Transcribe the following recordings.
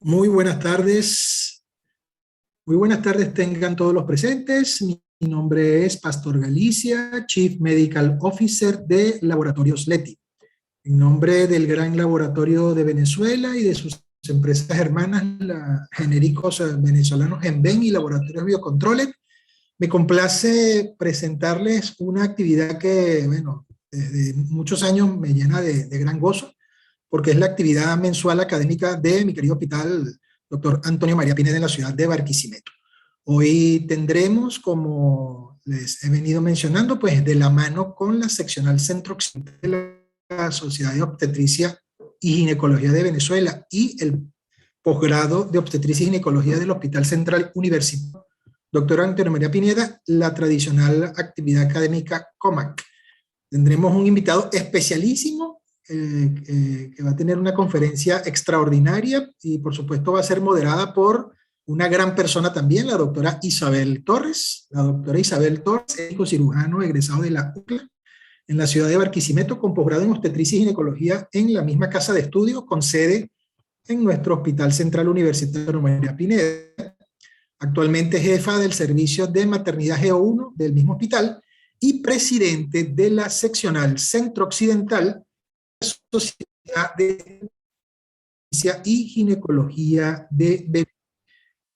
Muy buenas tardes. Muy buenas tardes tengan todos los presentes. Mi nombre es Pastor Galicia, Chief Medical Officer de Laboratorios Leti. En nombre del gran laboratorio de Venezuela y de sus empresas hermanas, genéricos venezolanos Genven y Laboratorios Biocontroles, me complace presentarles una actividad que, bueno, desde muchos años me llena de gran gozo, porque es la actividad mensual académica de mi querido hospital Dr. Antonio María Pineda en la ciudad de Barquisimeto. Hoy tendremos, como les he venido mencionando, pues de la mano con la seccional Centro Occidental de la Sociedad de Obstetricia y Ginecología de Venezuela y el posgrado de Obstetricia y Ginecología del Hospital Central Universitario Dr. Antonio María Pineda, la tradicional actividad académica COMAC. Tendremos un invitado especialísimo que va a tener una conferencia extraordinaria y por supuesto va a ser moderada por una gran persona también, la doctora Isabel Torres. La doctora Isabel Torres, médico cirujano egresado de la UCLA en la ciudad de Barquisimeto, con posgrado en obstetricia y ginecología en la misma casa de estudios, con sede en nuestro Hospital Central Universitario María Pineda. Actualmente jefa del servicio de maternidad GO1 del mismo hospital y presidente de la seccional Centro Occidental de la Sociedad de Obstetricia y Ginecología de Bebés.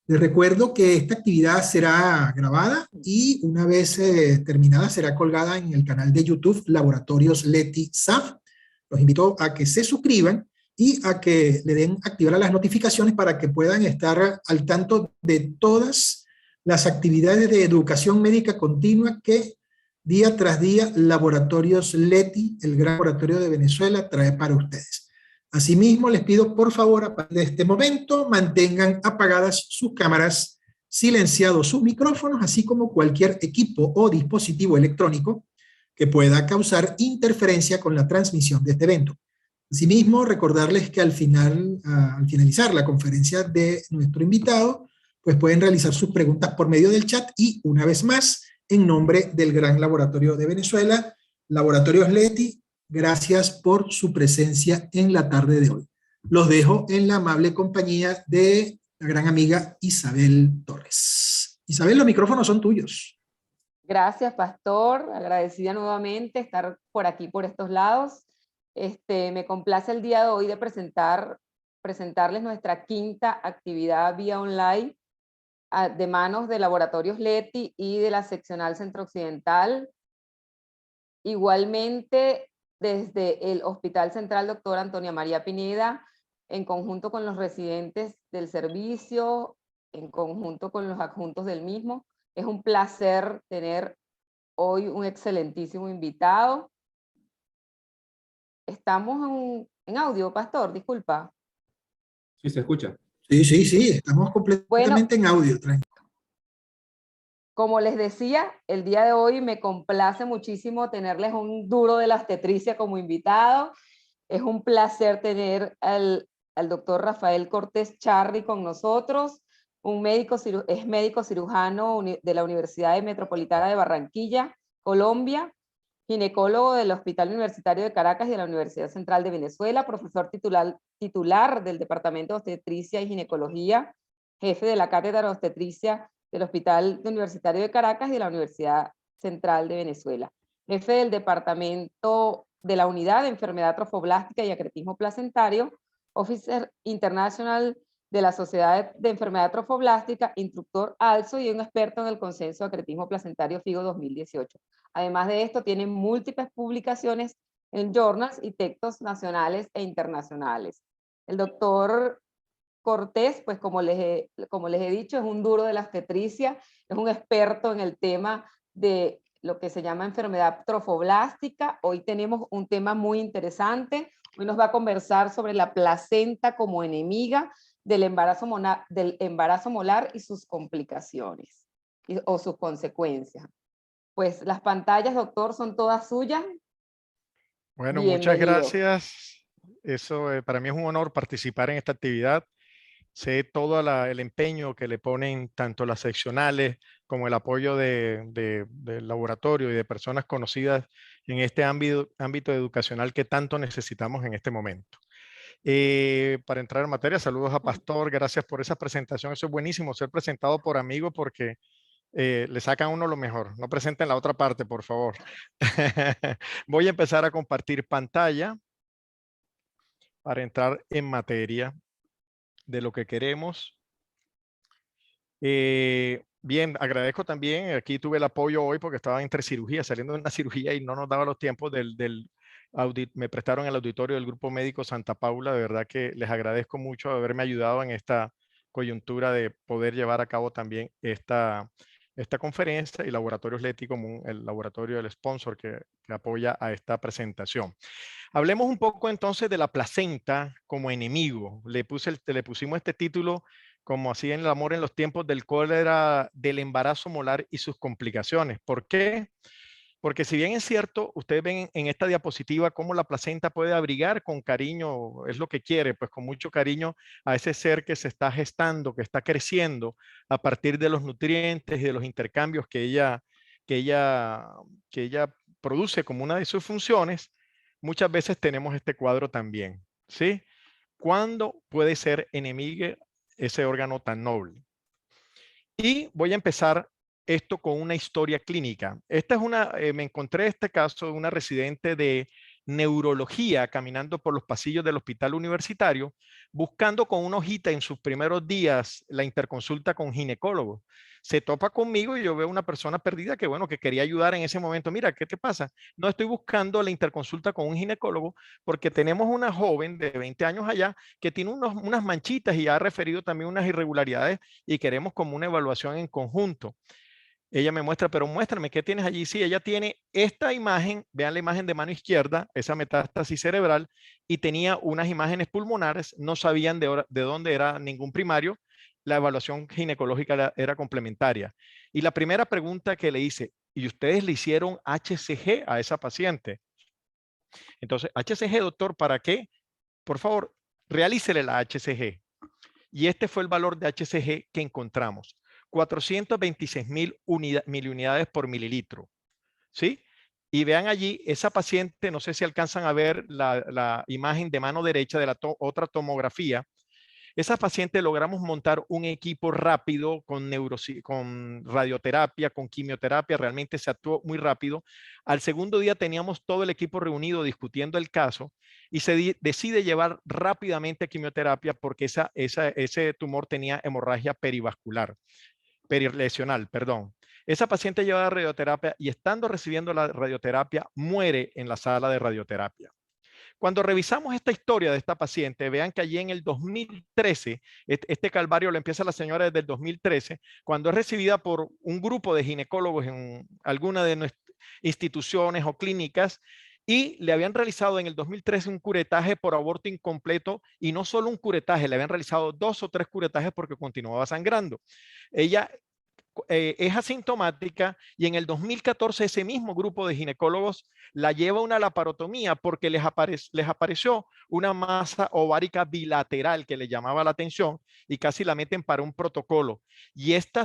Les recuerdo que esta actividad será grabada y una vez terminada será colgada en el canal de YouTube Laboratorios Leti SAF. Los invito a que se suscriban y a que le den activar a las notificaciones para que puedan estar al tanto de todas las actividades de educación médica continua que día tras día Laboratorios Leti, el gran laboratorio de Venezuela, trae para ustedes. Asimismo, les pido por favor, a partir de este momento, mantengan apagadas sus cámaras, silenciados sus micrófonos, así como cualquier equipo o dispositivo electrónico que pueda causar interferencia con la transmisión de este evento. Asimismo, recordarles que al finalizar la conferencia de nuestro invitado, pues pueden realizar sus preguntas por medio del chat y, una vez más, en nombre del Gran Laboratorio de Venezuela, Laboratorios Leti, gracias por su presencia en la tarde de hoy. Los dejo en la amable compañía de la gran amiga Isabel Torres. Isabel, los micrófonos son tuyos. Gracias, Pastor. Agradecida nuevamente estar por aquí, por estos lados. Me complace el día de hoy de presentarles nuestra quinta actividad vía online de manos de Laboratorios Leti y de la seccional Centro Occidental. Igualmente, desde el Hospital Central Dr. Antonio María Pineda, en conjunto con los residentes del servicio, en conjunto con los adjuntos del mismo. Es un placer tener hoy un excelentísimo invitado. Estamos en audio, Pastor, disculpa. Sí, se escucha. Sí, estamos completamente en audio. Tranquilo. Como les decía, el día de hoy me complace muchísimo tenerles un duro de la obstetricia como invitado. Es un placer tener al doctor Rafael Cortés Charri con nosotros, es médico cirujano de la Universidad Metropolitana de Barranquilla, Colombia, ginecólogo del Hospital Universitario de Caracas y de la Universidad Central de Venezuela, profesor titular del Departamento de Obstetricia y Ginecología, jefe de la Cátedra de Obstetricia del Hospital Universitario de Caracas y de la Universidad Central de Venezuela, jefe del Departamento de la Unidad de Enfermedad Trofoblástica y Acretismo Placentario, Officer Internacional de la Sociedad de Enfermedad Trofoblástica, instructor ALSO y un experto en el consenso de acretismo placentario FIGO 2018. Además de esto, tiene múltiples publicaciones en journals y textos nacionales e internacionales. El doctor Cortés, pues como les he dicho, es un duro de la obstetricia, es un experto en el tema de lo que se llama enfermedad trofoblástica. Hoy tenemos un tema muy interesante. Hoy nos va a conversar sobre la placenta como enemiga del embarazo molar y sus complicaciones o sus consecuencias. Pues las pantallas, doctor, son todas suyas. Bueno, muchas Bienvenido. gracias. Eso para mí es un honor participar en esta actividad. Sé todo el empeño que le ponen tanto las seccionales como el apoyo del laboratorio y de personas conocidas en este ámbito educacional que tanto necesitamos en este momento. Para entrar en materia, saludos a Pastor, gracias por esa presentación. Eso es buenísimo, ser presentado por amigos porque le sacan a uno lo mejor. No presenten la otra parte, por favor. Voy a empezar a compartir pantalla para entrar en materia de lo que queremos. Bien, agradezco también, aquí tuve el apoyo hoy porque estaba entre cirugía, saliendo de una cirugía y no nos daba los tiempos me prestaron el auditorio del Grupo Médico Santa Paula. De verdad que les agradezco mucho haberme ayudado en esta coyuntura de poder llevar a cabo también esta conferencia, y Laboratorios Leti como el laboratorio del sponsor que apoya a esta presentación. Hablemos un poco entonces de la placenta como enemigo. Le pusimos este título como así en el amor en los tiempos del cólera, del embarazo molar y sus complicaciones. ¿Por qué? Porque si bien es cierto, ustedes ven en esta diapositiva cómo la placenta puede abrigar con cariño, es lo que quiere, pues con mucho cariño a ese ser que se está gestando, que está creciendo a partir de los nutrientes y de los intercambios que ella produce como una de sus funciones. Muchas veces tenemos este cuadro también, ¿sí? ¿Cuándo puede ser enemigo ese órgano tan noble? Y voy a empezar esto con una historia clínica. Esta es me encontré este caso de una residente de neurología caminando por los pasillos del hospital universitario, buscando con una hojita en sus primeros días la interconsulta con ginecólogo. Se topa conmigo y yo veo una persona perdida que, bueno, que quería ayudar en ese momento. Mira, ¿qué te pasa? No, estoy buscando la interconsulta con un ginecólogo porque tenemos una joven de 20 años allá que tiene unas manchitas y ha referido también unas irregularidades y queremos como una evaluación en conjunto. Ella me muestra, pero muéstrame, ¿qué tienes allí? Sí, ella tiene esta imagen, vean la imagen de mano izquierda, esa metástasis cerebral, y tenía unas imágenes pulmonares, no sabían de dónde era ningún primario, la evaluación ginecológica era complementaria. Y la primera pregunta que le hice, ¿y ustedes le hicieron HCG a esa paciente? Entonces, HCG, doctor, ¿para qué? Por favor, realícele la HCG. Y este fue el valor de HCG que encontramos. 426,000 miliunidades por mililitro. ¿Sí? Y vean allí, esa paciente, no sé si alcanzan a ver la imagen de mano derecha de la otra tomografía. Esa paciente logramos montar un equipo rápido con radioterapia, con quimioterapia, realmente se actuó muy rápido. Al segundo día teníamos todo el equipo reunido discutiendo el caso y se decide llevar rápidamente a quimioterapia porque ese tumor tenía hemorragia perilesional, perdón. Esa paciente lleva radioterapia y estando recibiendo la radioterapia muere en la sala de radioterapia. Cuando revisamos esta historia de esta paciente, vean que allí en el 2013, este calvario lo empieza la señora desde el 2013, cuando es recibida por un grupo de ginecólogos en alguna de nuestras instituciones o clínicas, y le habían realizado en el 2013 un curetaje por aborto incompleto, y no solo un curetaje, le habían realizado 2 o 3 curetajes porque continuaba sangrando. Ella es asintomática y en el 2014 ese mismo grupo de ginecólogos la lleva a una laparotomía porque les apareció una masa ovárica bilateral que le llamaba la atención y casi la meten para un protocolo. Y esta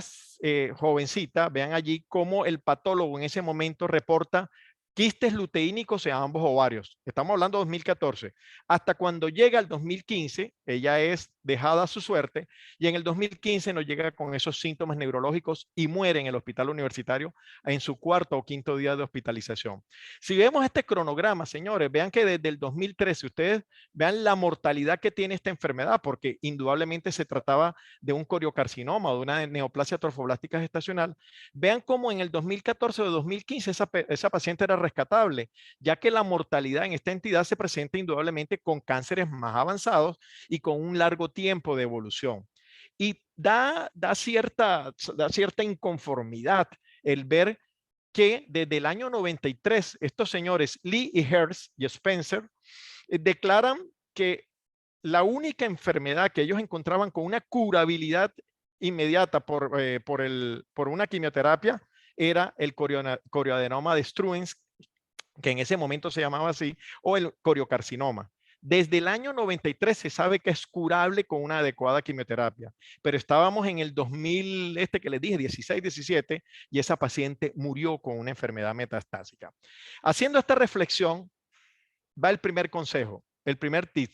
jovencita, vean allí cómo el patólogo en ese momento reporta quistes luteínicos en ambos ovarios. Estamos hablando de 2014. Hasta cuando llega el 2015, ella es dejada a su suerte y en el 2015 nos llega con esos síntomas neurológicos y muere en el hospital universitario en su 4º o 5º día de hospitalización. Si vemos este cronograma, señores, vean que desde el 2013, ustedes vean la mortalidad que tiene esta enfermedad, porque indudablemente se trataba de un coriocarcinoma o de una neoplasia trofoblástica gestacional. Vean cómo en el 2014 o 2015 esa paciente era rescatable, ya que la mortalidad en esta entidad se presenta indudablemente con cánceres más avanzados y con un largo tiempo de evolución. Y da cierta inconformidad el ver que desde el año 93, estos señores Lee y Hertz y Spencer declaran que la única enfermedad que ellos encontraban con una curabilidad inmediata por una quimioterapia era el corioadenoma de Struens, que en ese momento se llamaba así, o el coriocarcinoma. Desde el año 93 se sabe que es curable con una adecuada quimioterapia, pero estábamos en el 2000, que les dije, 16, 17, y esa paciente murió con una enfermedad metastásica. Haciendo esta reflexión, va el primer consejo, el primer tip.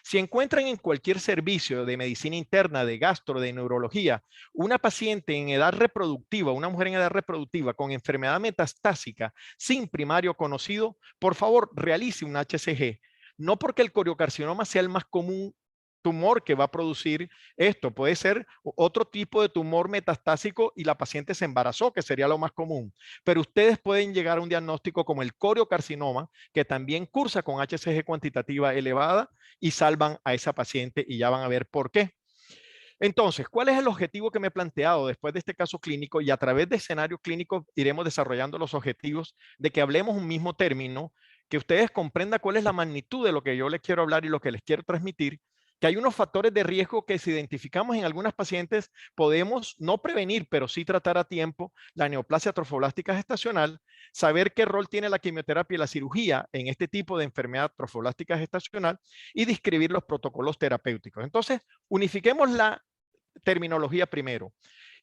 Si encuentran en cualquier servicio de medicina interna, de gastro, de neurología, una paciente en edad reproductiva, una mujer en edad reproductiva con enfermedad metastásica sin primario conocido, por favor, realice un HCG. No porque el coriocarcinoma sea el más común tumor que va a producir esto. Puede ser otro tipo de tumor metastásico y la paciente se embarazó, que sería lo más común. Pero ustedes pueden llegar a un diagnóstico como el coriocarcinoma, que también cursa con HCG cuantitativa elevada y salvan a esa paciente y ya van a ver por qué. Entonces, ¿cuál es el objetivo que me he planteado después de este caso clínico? Y a través de escenarios clínicos iremos desarrollando los objetivos de que hablemos un mismo término, que ustedes comprendan cuál es la magnitud de lo que yo les quiero hablar y lo que les quiero transmitir, que hay unos factores de riesgo que si identificamos en algunas pacientes podemos no prevenir, pero sí tratar a tiempo la neoplasia trofoblástica gestacional, saber qué rol tiene la quimioterapia y la cirugía en este tipo de enfermedad trofoblástica gestacional y describir los protocolos terapéuticos. Entonces, unifiquemos la terminología primero.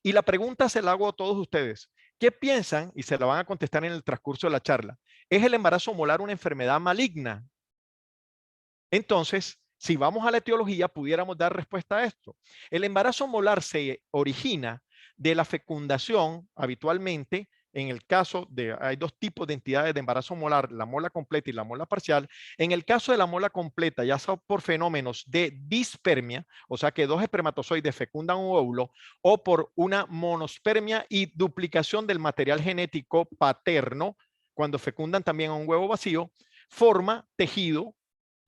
Y la pregunta se la hago a todos ustedes. ¿Qué piensan? Y se la van a contestar en el transcurso de la charla. ¿Es el embarazo molar una enfermedad maligna? Entonces, si vamos a la etiología, pudiéramos dar respuesta a esto. El embarazo molar se origina de la fecundación habitualmente. En el caso de, hay dos tipos de entidades de embarazo molar, la mola completa y la mola parcial. En el caso de la mola completa, ya sea por fenómenos de dispermia, o sea que dos espermatozoides fecundan un óvulo, o por una monospermia y duplicación del material genético paterno, cuando fecundan también a un huevo vacío, forma tejido,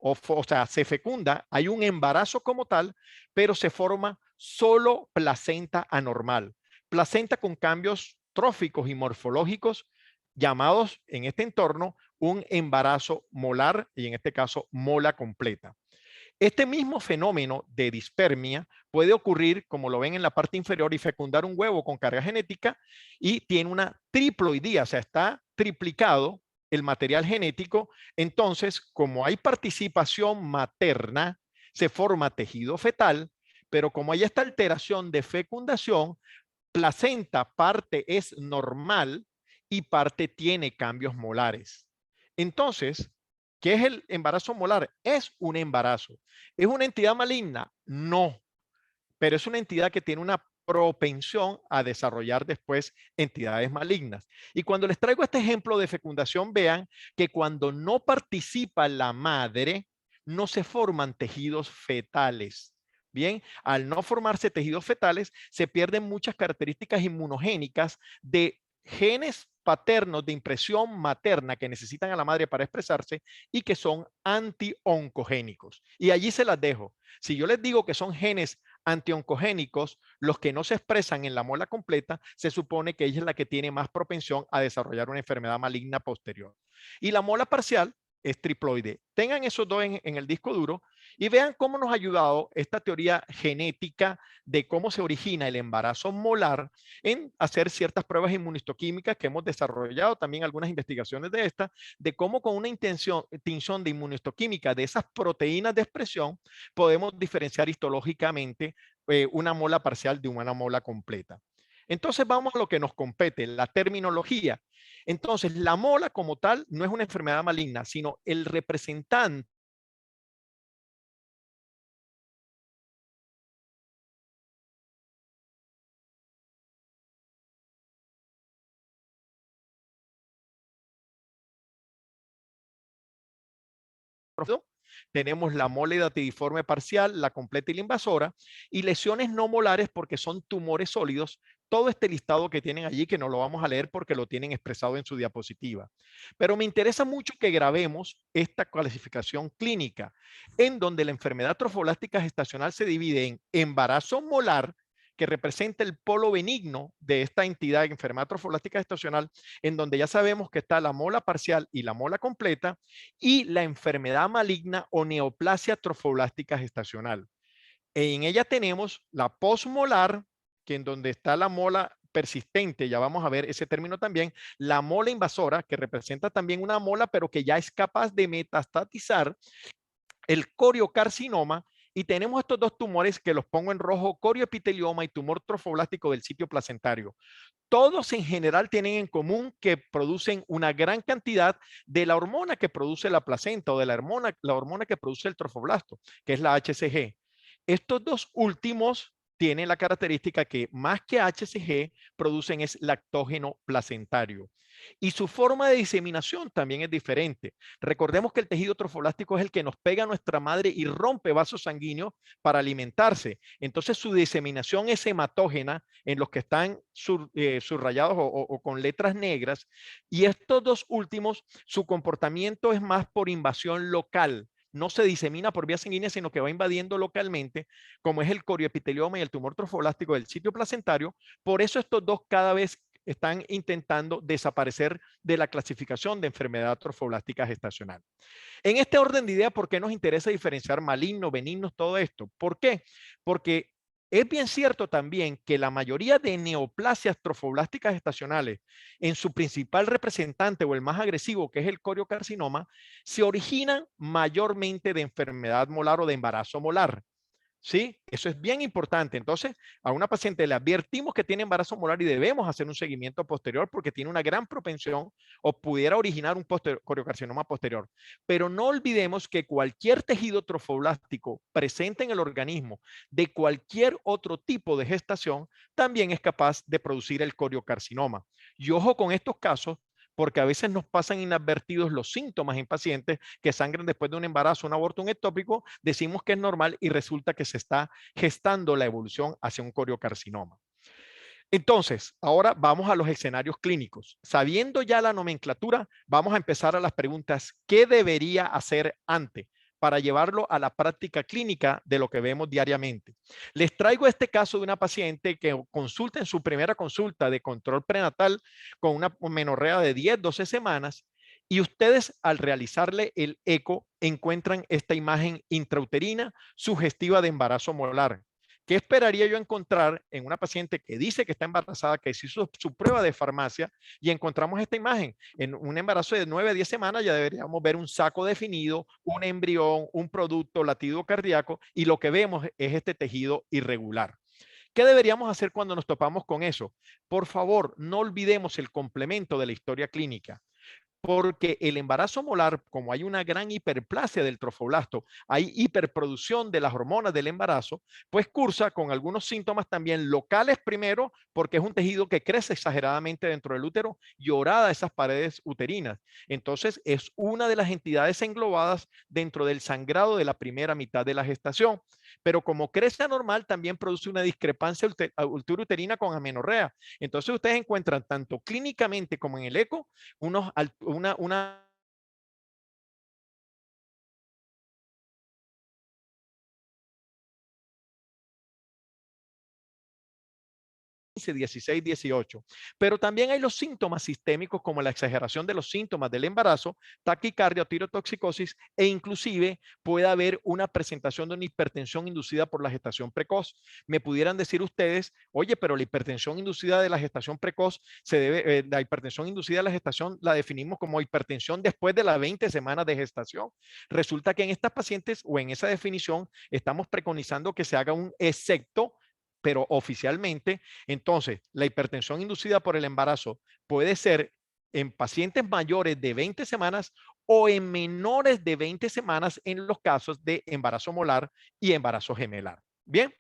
o sea, se fecunda, hay un embarazo como tal, pero se forma solo placenta anormal. Placenta con cambios tróficos y morfológicos llamados en este entorno un embarazo molar y en este caso mola completa. Este mismo fenómeno de dispermia puede ocurrir, como lo ven en la parte inferior, y fecundar un huevo con carga genética y tiene una triploidía, o sea, está triplicado el material genético. Entonces, como hay participación materna, se forma tejido fetal, pero como hay esta alteración de fecundación, placenta parte es normal y parte tiene cambios molares. Entonces, ¿qué es el embarazo molar? Es un embarazo. ¿Es una entidad maligna? No, pero es una entidad que tiene una propensión a desarrollar después entidades malignas. Y cuando les traigo este ejemplo de fecundación, vean que cuando no participa la madre, no se forman tejidos fetales. Bien, al no formarse tejidos fetales, se pierden muchas características inmunogénicas de genes paternos de impresión materna que necesitan a la madre para expresarse y que son anti-oncogénicos. Y allí se las dejo. Si yo les digo que son genes anti-oncogénicos, los que no se expresan en la mola completa, se supone que ella es la que tiene más propensión a desarrollar una enfermedad maligna posterior. Y la mola parcial es triploide. Tengan esos dos en el disco duro y vean cómo nos ha ayudado esta teoría genética de cómo se origina el embarazo molar en hacer ciertas pruebas inmunistoquímicas que hemos desarrollado, también algunas investigaciones de esta, de cómo con una tinción de inmunistoquímica de esas proteínas de expresión podemos diferenciar histológicamente una mola parcial de una mola completa. Entonces vamos a lo que nos compete, la terminología. Entonces, la mola como tal no es una enfermedad maligna, sino el representante tenemos la mola hidatidiforme parcial, la completa y la invasora, y lesiones no molares porque son tumores sólidos. Todo este listado que tienen allí, que no lo vamos a leer porque lo tienen expresado en su diapositiva. Pero me interesa mucho que grabemos esta clasificación clínica, en donde la enfermedad trofoblástica gestacional se divide en embarazo molar, que representa el polo benigno de esta entidad, enfermedad trofoblástica gestacional, en donde ya sabemos que está la mola parcial y la mola completa, y la enfermedad maligna o neoplasia trofoblástica gestacional. En ella tenemos la posmolar, que en donde está la mola persistente, ya vamos a ver ese término también, la mola invasora, que representa también una mola, pero que ya es capaz de metastatizar, el coriocarcinoma, y tenemos estos dos tumores que los pongo en rojo, corioepitelioma y tumor trofoblástico del sitio placentario. Todos en general tienen en común que producen una gran cantidad de la hormona que produce la placenta o de la hormona que produce el trofoblasto, que es la HCG. Estos dos últimos tienen la característica que más que HCG producen es lactógeno placentario. Y su forma de diseminación también es diferente. Recordemos que el tejido trofoblástico es el que nos pega a nuestra madre y rompe vasos sanguíneos para alimentarse. Entonces su diseminación es hematógena en los que están subrayados o con letras negras. Y estos dos últimos, su comportamiento es más por invasión local. No se disemina por vía sanguínea, sino que va invadiendo localmente, como es el corioepitelioma y el tumor trofoblástico del sitio placentario. Por eso estos dos cada vez están intentando desaparecer de la clasificación de enfermedad trofoblástica gestacional. En este orden de idea, ¿por qué nos interesa diferenciar malignos, benignos, todo esto? ¿Por qué? Porque es bien cierto también que la mayoría de neoplasias trofoblásticas gestacionales, en su principal representante o el más agresivo, que es el coriocarcinoma, se originan mayormente de enfermedad molar o de embarazo molar. ¿Sí? Eso es bien importante. Entonces, a una paciente le advertimos que tiene embarazo molar y debemos hacer un seguimiento posterior porque tiene una gran propensión o pudiera originar un coriocarcinoma posterior. Pero no olvidemos que cualquier tejido trofoblástico presente en el organismo de cualquier otro tipo de gestación también es capaz de producir el coriocarcinoma. Y ojo con estos casos, porque a veces nos pasan inadvertidos los síntomas en pacientes que sangran después de un embarazo, un aborto, un ectópico, decimos que es normal y resulta que se está gestando la evolución hacia un coriocarcinoma. Entonces, ahora vamos a los escenarios clínicos. Sabiendo ya la nomenclatura, vamos a empezar a las preguntas. ¿Qué debería hacer antes para llevarlo a la práctica clínica de lo que vemos diariamente? Les traigo este caso de una paciente que consulta en su primera consulta de control prenatal con una menorrea de 10, 12 semanas, y ustedes al realizarle el eco encuentran esta imagen intrauterina sugestiva de embarazo molar. ¿Qué esperaría yo encontrar en una paciente que dice que está embarazada, que se hizo su prueba de farmacia y encontramos esta imagen? En un embarazo de 9 a 10 semanas ya deberíamos ver un saco definido, un embrión, un producto, latido cardíaco, y lo que vemos es este tejido irregular. ¿Qué deberíamos hacer cuando nos topamos con eso? Por favor, no olvidemos el complemento de la historia clínica. Porque el embarazo molar, como hay una gran hiperplasia del trofoblasto, hay hiperproducción de las hormonas del embarazo, pues cursa con algunos síntomas también locales primero, porque es un tejido que crece exageradamente dentro del útero y orada esas paredes uterinas. Entonces es una de las entidades englobadas dentro del sangrado de la primera mitad de la gestación. Pero como crece anormal, también produce una discrepancia uterina con amenorrea. Entonces ustedes encuentran tanto clínicamente como en el eco una 16, 18. Pero también hay los síntomas sistémicos como la exageración de los síntomas del embarazo, taquicardia o tirotoxicosis, e inclusive puede haber una presentación de una hipertensión inducida por la gestación precoz. Me pudieran decir ustedes, oye, pero la hipertensión inducida de la gestación precoz la hipertensión inducida de la gestación la definimos como hipertensión después de las 20 semanas de gestación. Resulta que en estas pacientes o en esa definición estamos preconizando que se haga un excepto, pero oficialmente. Entonces, la hipertensión inducida por el embarazo puede ser en pacientes mayores de 20 semanas o en menores de 20 semanas en los casos de embarazo molar y embarazo gemelar. Bien,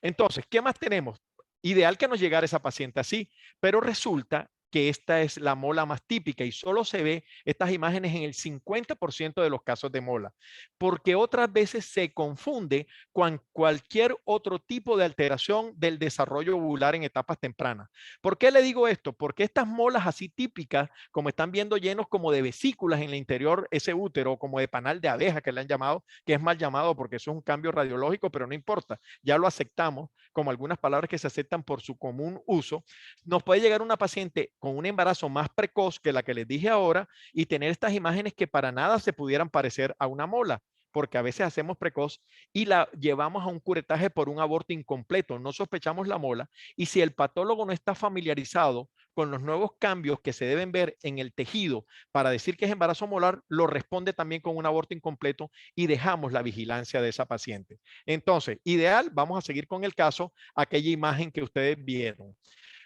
entonces, ¿qué más tenemos? Ideal que nos llegara esa paciente así, pero resulta que esta es la mola más típica y solo se ve estas imágenes en el 50% de los casos de mola, porque otras veces se confunde con cualquier otro tipo de alteración del desarrollo ovular en etapas tempranas. ¿Por qué le digo esto? Porque estas molas así típicas, como están viendo llenos como de vesículas en el interior, ese útero, como de panal de abeja que le han llamado, que es mal llamado porque eso es un cambio radiológico, pero no importa, ya lo aceptamos como algunas palabras que se aceptan por su común uso. Nos puede llegar una paciente con un embarazo más precoz que la que les dije ahora y tener estas imágenes que para nada se pudieran parecer a una mola, porque a veces hacemos precoz y la llevamos a un curetaje por un aborto incompleto, no sospechamos la mola, y si el patólogo no está familiarizado con los nuevos cambios que se deben ver en el tejido para decir que es embarazo molar, lo responde también con un aborto incompleto y dejamos la vigilancia de esa paciente. Entonces, ideal, vamos a seguir con el caso, aquella imagen que ustedes vieron.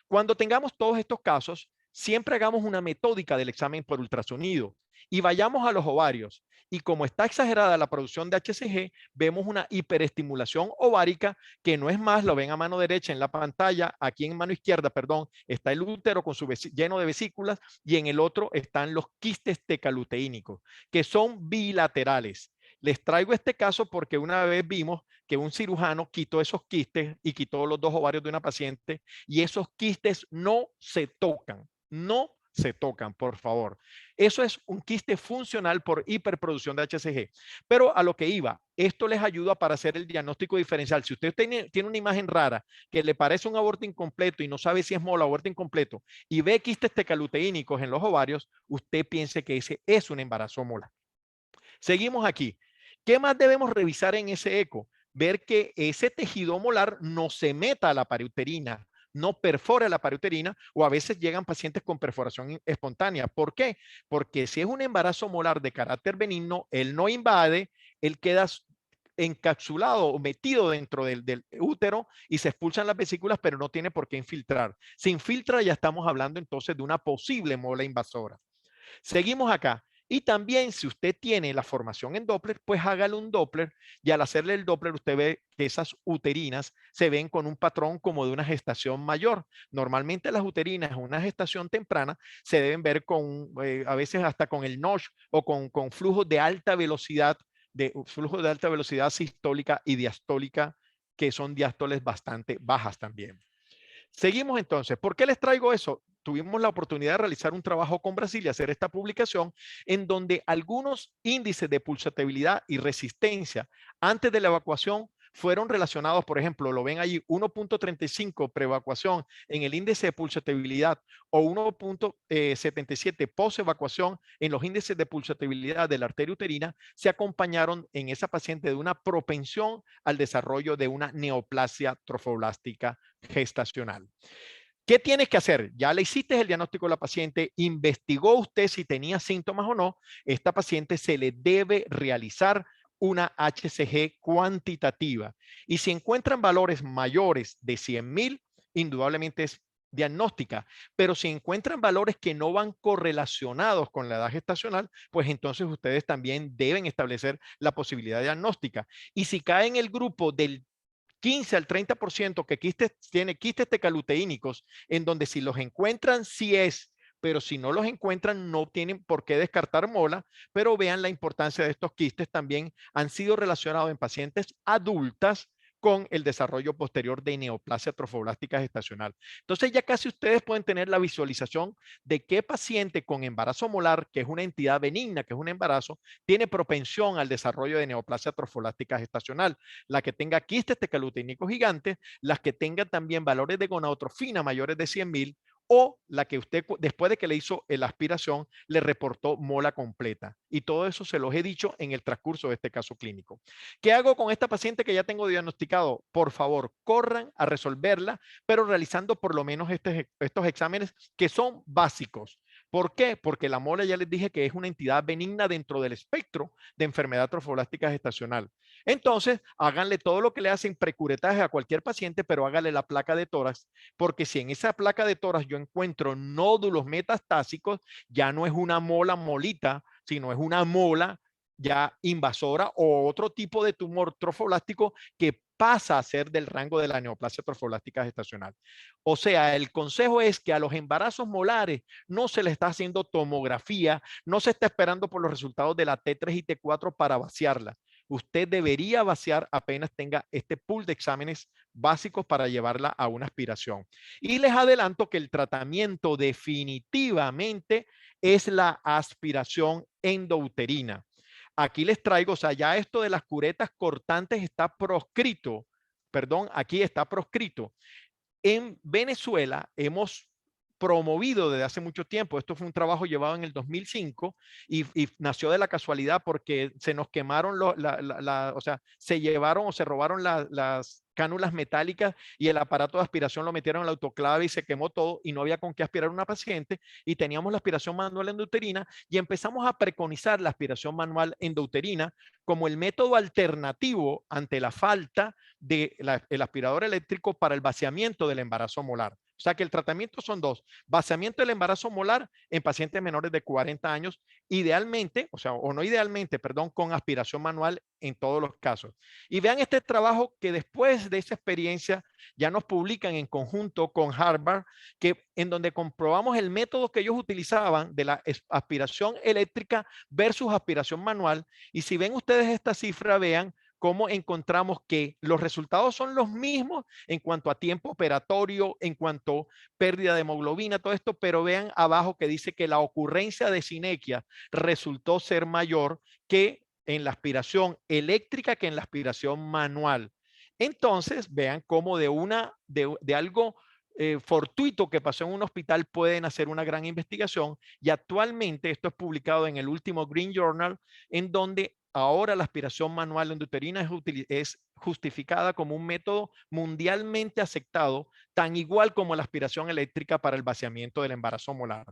Cuando tengamos todos estos casos, siempre hagamos una metódica del examen por ultrasonido y vayamos a los ovarios. Y como está exagerada la producción de HCG, vemos una hiperestimulación ovárica que no es más, lo ven a mano derecha en la pantalla, aquí en mano izquierda, perdón, está el útero con lleno de vesículas y en el otro están los quistes tecaluteínicos, que son bilaterales. Les traigo este caso porque una vez vimos que un cirujano quitó esos quistes y quitó los 2 ovarios de una paciente y esos quistes no se tocan, no se tocan, por favor. Eso es un quiste funcional por hiperproducción de HCG. Pero a lo que iba, esto les ayuda para hacer el diagnóstico diferencial. Si usted tiene una imagen rara que le parece un aborto incompleto y no sabe si es mola o aborto incompleto y ve quistes tecaluteínicos en los ovarios, usted piense que ese es un embarazo molar. Seguimos aquí. ¿Qué más debemos revisar en ese eco? Ver que ese tejido molar no se meta a la pared uterina, no perfora la pared uterina, o a veces llegan pacientes con perforación espontánea. ¿Por qué? Porque si es un embarazo molar de carácter benigno, él no invade, él queda encapsulado o metido dentro del útero y se expulsan las vesículas, pero no tiene por qué infiltrar. Si infiltra, ya estamos hablando entonces de una posible mola invasora. Seguimos acá. Y también si usted tiene la formación en Doppler, pues hágale un Doppler y al hacerle el Doppler usted ve que esas uterinas se ven con un patrón como de una gestación mayor. Normalmente las uterinas en una gestación temprana se deben ver con, a veces hasta con el NOSH o con flujos de alta velocidad, sistólica y diastólica, que son diástoles bastante bajas también. Seguimos entonces. ¿Por qué les traigo eso? Tuvimos la oportunidad de realizar un trabajo con Brasil y hacer esta publicación en donde algunos índices de pulsatividad y resistencia antes de la evacuación fueron relacionados, por ejemplo, lo ven allí, 1.35 preevacuación en el índice de pulsatividad o 1.77 post-evacuación en los índices de pulsatividad de la arteria uterina, se acompañaron en esa paciente de una propensión al desarrollo de una neoplasia trofoblástica gestacional. ¿Qué tienes que hacer? Ya le hiciste el diagnóstico a la paciente, investigó usted si tenía síntomas o no. Esta paciente se le debe realizar una HCG cuantitativa. Y si encuentran valores mayores de 100,000, indudablemente es diagnóstica. Pero si encuentran valores que no van correlacionados con la edad gestacional, pues entonces ustedes también deben establecer la posibilidad diagnóstica. Y si cae en el grupo del 15 al 30% que tiene quistes tecaluteínicos, en donde si los encuentran, sí es, pero si no los encuentran, no tienen por qué descartar mola, pero vean la importancia de estos quistes también han sido relacionados en pacientes adultas con el desarrollo posterior de neoplasia trofoblástica gestacional. Entonces ya casi ustedes pueden tener la visualización de qué paciente con embarazo molar, que es una entidad benigna, que es un embarazo, tiene propensión al desarrollo de neoplasia trofoblástica gestacional. La que tenga quistes tecaluteínicos gigantes, las que tengan también valores de gonadotrofina mayores de 100,000, o la que usted, después de que le hizo la aspiración, le reportó mola completa. Y todo eso se los he dicho en el transcurso de este caso clínico. ¿Qué hago con esta paciente que ya tengo diagnosticado? Por favor, corran a resolverla, pero realizando por lo menos estos exámenes que son básicos. ¿Por qué? Porque la mola ya les dije que es una entidad benigna dentro del espectro de enfermedad trofoblástica gestacional. Entonces, háganle todo lo que le hacen precuretaje a cualquier paciente, pero háganle la placa de tórax, porque si en esa placa de tórax yo encuentro nódulos metastásicos, ya no es una mola molita, sino es una mola ya invasora o otro tipo de tumor trofoblástico que pasa a ser del rango de la neoplasia trofoblástica gestacional. O sea, el consejo es que a los embarazos molares no se le está haciendo tomografía, no se está esperando por los resultados de la T3 y T4 para vaciarla. Usted debería vaciar apenas tenga este pool de exámenes básicos para llevarla a una aspiración. Y les adelanto que el tratamiento definitivamente es la aspiración endouterina. Aquí les traigo, o sea, ya esto de las curetas cortantes está proscrito. Perdón, aquí está proscrito. En Venezuela hemos promovido desde hace mucho tiempo. Esto fue un trabajo llevado en el 2005 y nació de la casualidad porque se nos quemaron, o sea, se llevaron o se robaron las cánulas metálicas y el aparato de aspiración lo metieron en la autoclave y se quemó todo y no había con qué aspirar a una paciente y teníamos la aspiración manual endouterina y empezamos a preconizar la aspiración manual endouterina como el método alternativo ante la falta del aspirador eléctrico para el vaciamiento del embarazo molar. O sea que el tratamiento son dos: vaciamiento del embarazo molar en pacientes menores de 40 años, idealmente, o sea, o no idealmente, perdón, con aspiración manual en todos los casos. Y vean este trabajo que después de esa experiencia ya nos publican en conjunto con Harvard, que en donde comprobamos el método que ellos utilizaban de la aspiración eléctrica versus aspiración manual. Y si ven ustedes esta cifra, vean cómo encontramos que los resultados son los mismos en cuanto a tiempo operatorio, en cuanto a pérdida de hemoglobina, todo esto, pero vean abajo que dice que la ocurrencia de sinequia resultó ser mayor que en la aspiración eléctrica que en la aspiración manual. Entonces, vean cómo de algo fortuito que pasó en un hospital pueden hacer una gran investigación, y actualmente esto es publicado en el último Green Journal, en donde ahora la aspiración manual endouterina es justificada como un método mundialmente aceptado, tan igual como la aspiración eléctrica para el vaciamiento del embarazo molar.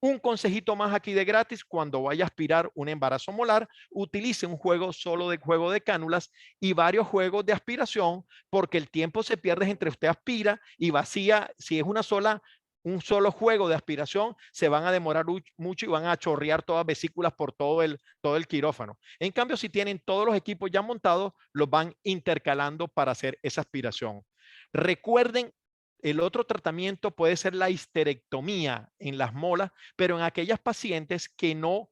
Un consejito más aquí de gratis: cuando vaya a aspirar un embarazo molar, utilice un juego solo de juego de cánulas y varios juegos de aspiración, porque el tiempo se pierde entre usted aspira y vacía. Si es un solo juego de aspiración, se van a demorar mucho y van a chorrear todas vesículas por todo el quirófano. En cambio, si tienen todos los equipos ya montados, los van intercalando para hacer esa aspiración. Recuerden, el otro tratamiento puede ser la histerectomía en las molas, pero en aquellas pacientes que no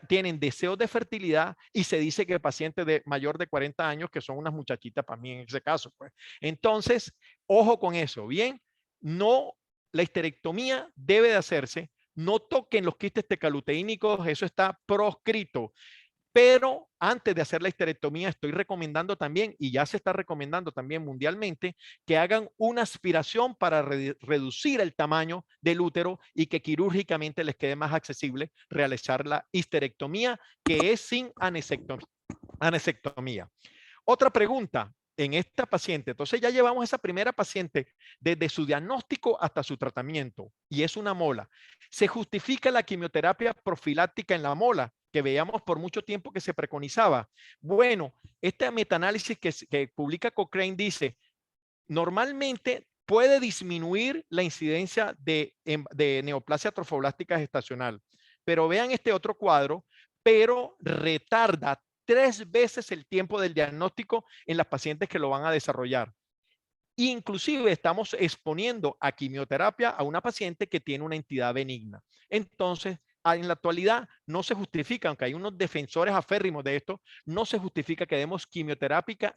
tienen deseos de fertilidad, y se dice que pacientes de mayor de 40 años, que son unas muchachitas para mí en ese caso, pues. Entonces, ojo con eso, ¿bien? No, la histerectomía debe de hacerse. No toquen los quistes tecaluteínicos, eso está proscrito. Pero antes de hacer la histerectomía, estoy recomendando también, y ya se está recomendando también mundialmente, que hagan una aspiración para reducir el tamaño del útero y que quirúrgicamente les quede más accesible realizar la histerectomía, que es sin anesectomía. Otra pregunta en esta paciente. Entonces ya llevamos esa primera paciente desde su diagnóstico hasta su tratamiento, y es una mola. ¿Se justifica la quimioterapia profiláctica en la mola, que veíamos por mucho tiempo que se preconizaba? Bueno, este metaanálisis que publica Cochrane dice, normalmente puede disminuir la incidencia de neoplasia trofoblástica gestacional, pero vean este otro cuadro, pero retarda 3 veces el tiempo del diagnóstico en las pacientes que lo van a desarrollar. Inclusive estamos exponiendo a quimioterapia a una paciente que tiene una entidad benigna. Entonces, en la actualidad no se justifica, aunque hay unos defensores aférrimos de esto, no se justifica que demos quimioterapia.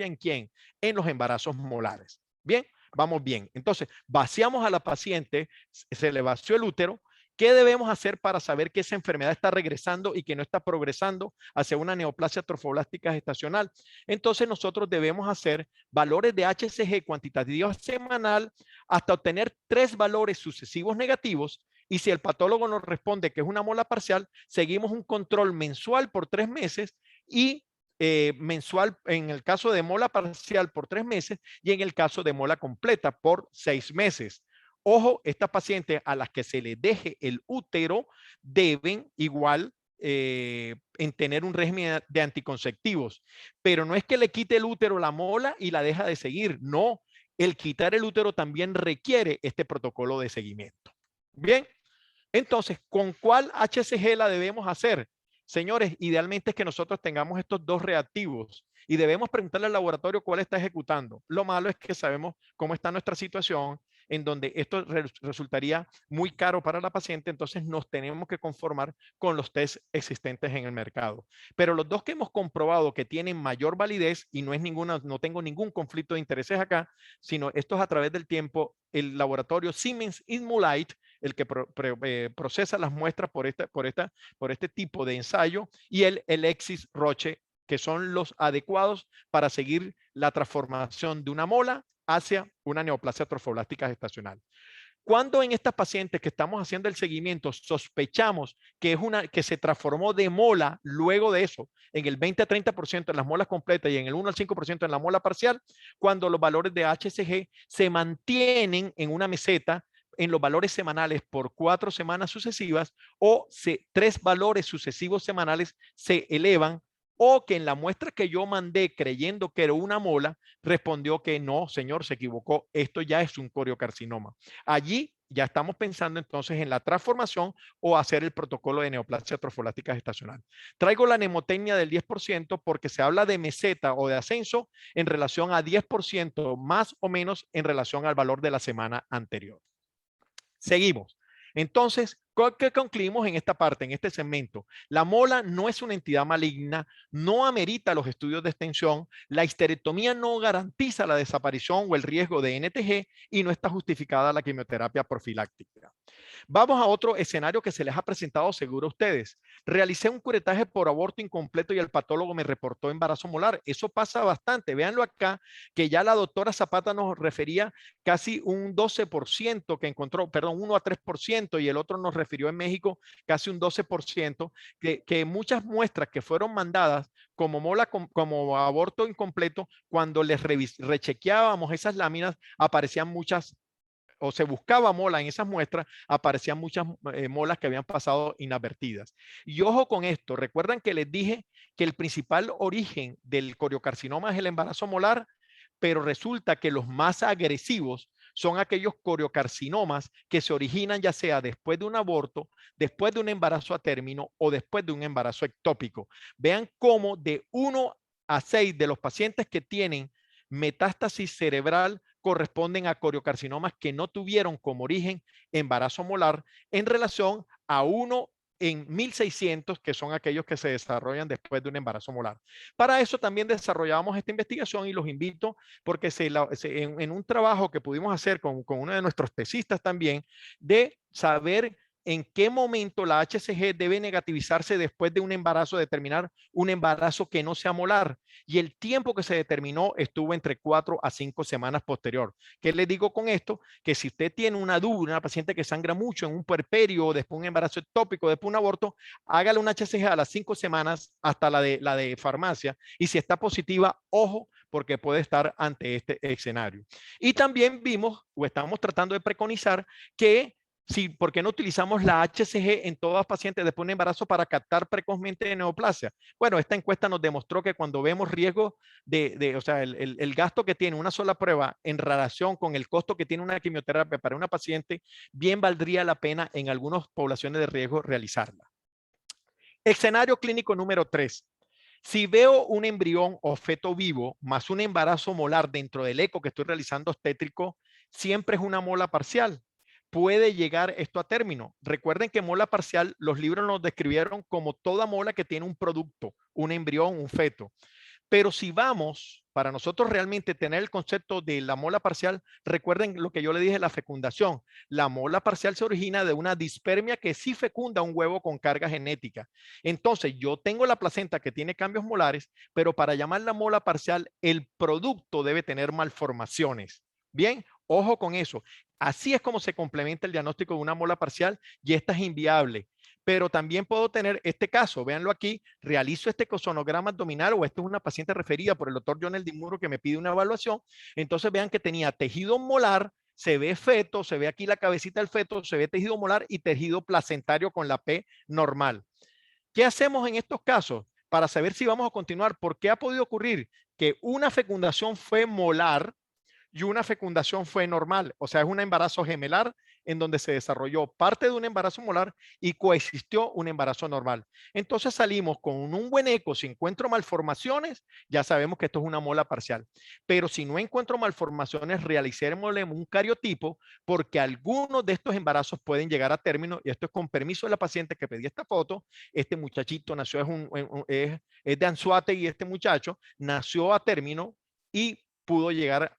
¿En quién? En los embarazos molares. Bien, vamos bien. Entonces, vaciamos a la paciente, se le vació el útero. ¿Qué debemos hacer para saber que esa enfermedad está regresando y que no está progresando hacia una neoplasia trofoblástica gestacional? Entonces nosotros debemos hacer valores de HCG cuantitativa semanal hasta obtener 3 valores sucesivos negativos, y si el patólogo nos responde que es una mola parcial, seguimos un control mensual por 3 meses y mensual en el caso de mola parcial por 3 meses y en el caso de mola completa por 6 meses. Ojo, estas pacientes a las que se les deje el útero deben igual en tener un régimen de anticonceptivos, pero no es que le quite el útero la mola y la deja de seguir. No, el quitar el útero también requiere este protocolo de seguimiento. Bien, entonces, ¿con cuál HCG la debemos hacer? Señores, idealmente es que nosotros tengamos estos dos reactivos y debemos preguntarle al laboratorio cuál está ejecutando. Lo malo es que sabemos cómo está nuestra situación, en donde esto resultaría muy caro para la paciente, entonces nos tenemos que conformar con los test existentes en el mercado. Pero los dos que hemos comprobado que tienen mayor validez, y no tengo ningún conflicto de intereses acá, sino esto es a través del tiempo, el laboratorio Siemens InMoLight, el que procesa las muestras por este tipo de ensayo, y el Exis Roche, que son los adecuados para seguir la transformación de una mola hacia una neoplasia trofoblástica gestacional. Cuando en estas pacientes que estamos haciendo el seguimiento sospechamos que se transformó de mola luego de eso, en el 20 a 30% en las molas completas y en el 1 al 5% en la mola parcial, cuando los valores de HCG se mantienen en una meseta en los valores semanales por 4 semanas sucesivas, o 3 valores sucesivos semanales se elevan, o que en la muestra que yo mandé creyendo que era una mola, respondió que no, señor, se equivocó, esto ya es un coriocarcinoma. Allí ya estamos pensando entonces en la transformación o hacer el protocolo de neoplasia trofoblástica gestacional. Traigo la mnemotecnia del 10% porque se habla de meseta o de ascenso en relación a 10% más o menos en relación al valor de la semana anterior. Seguimos. Entonces, ¿qué concluimos en esta parte, en este segmento? La mola no es una entidad maligna, no amerita los estudios de extensión, la histerectomía no garantiza la desaparición o el riesgo de NTG y no está justificada la quimioterapia profiláctica. Vamos a otro escenario que se les ha presentado seguro a ustedes. Realicé un curetaje por aborto incompleto y el patólogo me reportó embarazo molar. Eso pasa bastante. Véanlo acá, que ya la doctora Zapata nos refería casi un 12% que encontró, perdón, 1 a 3%, y el otro nos refirió en México casi un 12%, que muchas muestras que fueron mandadas como aborto incompleto, cuando les rechequeábamos esas láminas, aparecían muchas, o se buscaba mola en esas muestras, aparecían muchas molas que habían pasado inadvertidas. Y ojo con esto, recuerdan que les dije que el principal origen del coriocarcinoma es el embarazo molar, pero resulta que los más agresivos son aquellos coriocarcinomas que se originan ya sea después de un aborto, después de un embarazo a término o después de un embarazo ectópico. Vean cómo de 1 a 6 de los pacientes que tienen metástasis cerebral corresponden a coriocarcinomas que no tuvieron como origen embarazo molar, en relación a 1 en 1600, que son aquellos que se desarrollan después de un embarazo molar. Para eso también desarrollamos esta investigación y los invito, porque en un trabajo que pudimos hacer con uno de nuestros tesistas también, de saber en qué momento la HCG debe negativizarse después de un embarazo, determinar un embarazo que no sea molar. Y el tiempo que se determinó estuvo entre 4 a 5 semanas posterior. ¿Qué les digo con esto? Que si usted tiene una duda, una paciente que sangra mucho en un puerperio, después de un embarazo ectópico, después de un aborto, hágale una HCG a las 5 semanas hasta la de farmacia. Y si está positiva, ojo, porque puede estar ante este escenario. Y también vimos, o estamos tratando de preconizar, que sí, ¿por qué no utilizamos la HCG en todas las pacientes después de un embarazo para captar precozmente de neoplasia? Bueno, esta encuesta nos demostró que cuando vemos riesgo o sea, el gasto que tiene una sola prueba en relación con el costo que tiene una quimioterapia para una paciente, bien valdría la pena en algunas poblaciones de riesgo realizarla. Escenario clínico número 3. Si veo un embrión o feto vivo más un embarazo molar dentro del eco que estoy realizando obstétrico, siempre es una mola parcial. Puede llegar esto a término. Recuerden que mola parcial, los libros nos describieron como toda mola que tiene un producto, un embrión, un feto. Pero si vamos, para nosotros realmente tener el concepto de la mola parcial, recuerden lo que yo le dije, la fecundación. La mola parcial se origina de una dispermia que sí fecunda un huevo con carga genética. Entonces, yo tengo la placenta que tiene cambios molares, pero para llamarla mola parcial, el producto debe tener malformaciones. Bien, ojo con eso. Así es como se complementa el diagnóstico de una mola parcial, y esta es inviable. Pero también puedo tener este caso, véanlo aquí, realizo este ecosonograma abdominal, o esta es una paciente referida por el doctor Jonel Dimuro que me pide una evaluación. Entonces vean que tenía tejido molar, se ve feto, se ve aquí la cabecita del feto, se ve tejido molar y tejido placentario con la P normal. ¿Qué hacemos en estos casos? Para saber si vamos a continuar, ¿por qué ha podido ocurrir que una fecundación fue molar y una fecundación fue normal? O sea, es un embarazo gemelar en donde se desarrolló parte de un embarazo molar y coexistió un embarazo normal. Entonces salimos con un buen eco. Si encuentro malformaciones, ya sabemos que esto es una mola parcial. Pero si no encuentro malformaciones, realicemos un cariotipo, porque algunos de estos embarazos pueden llegar a término, y esto es con permiso de la paciente que pedí esta foto. Este muchachito nació, es de Anzoátegui, este muchacho nació a término y pudo llegar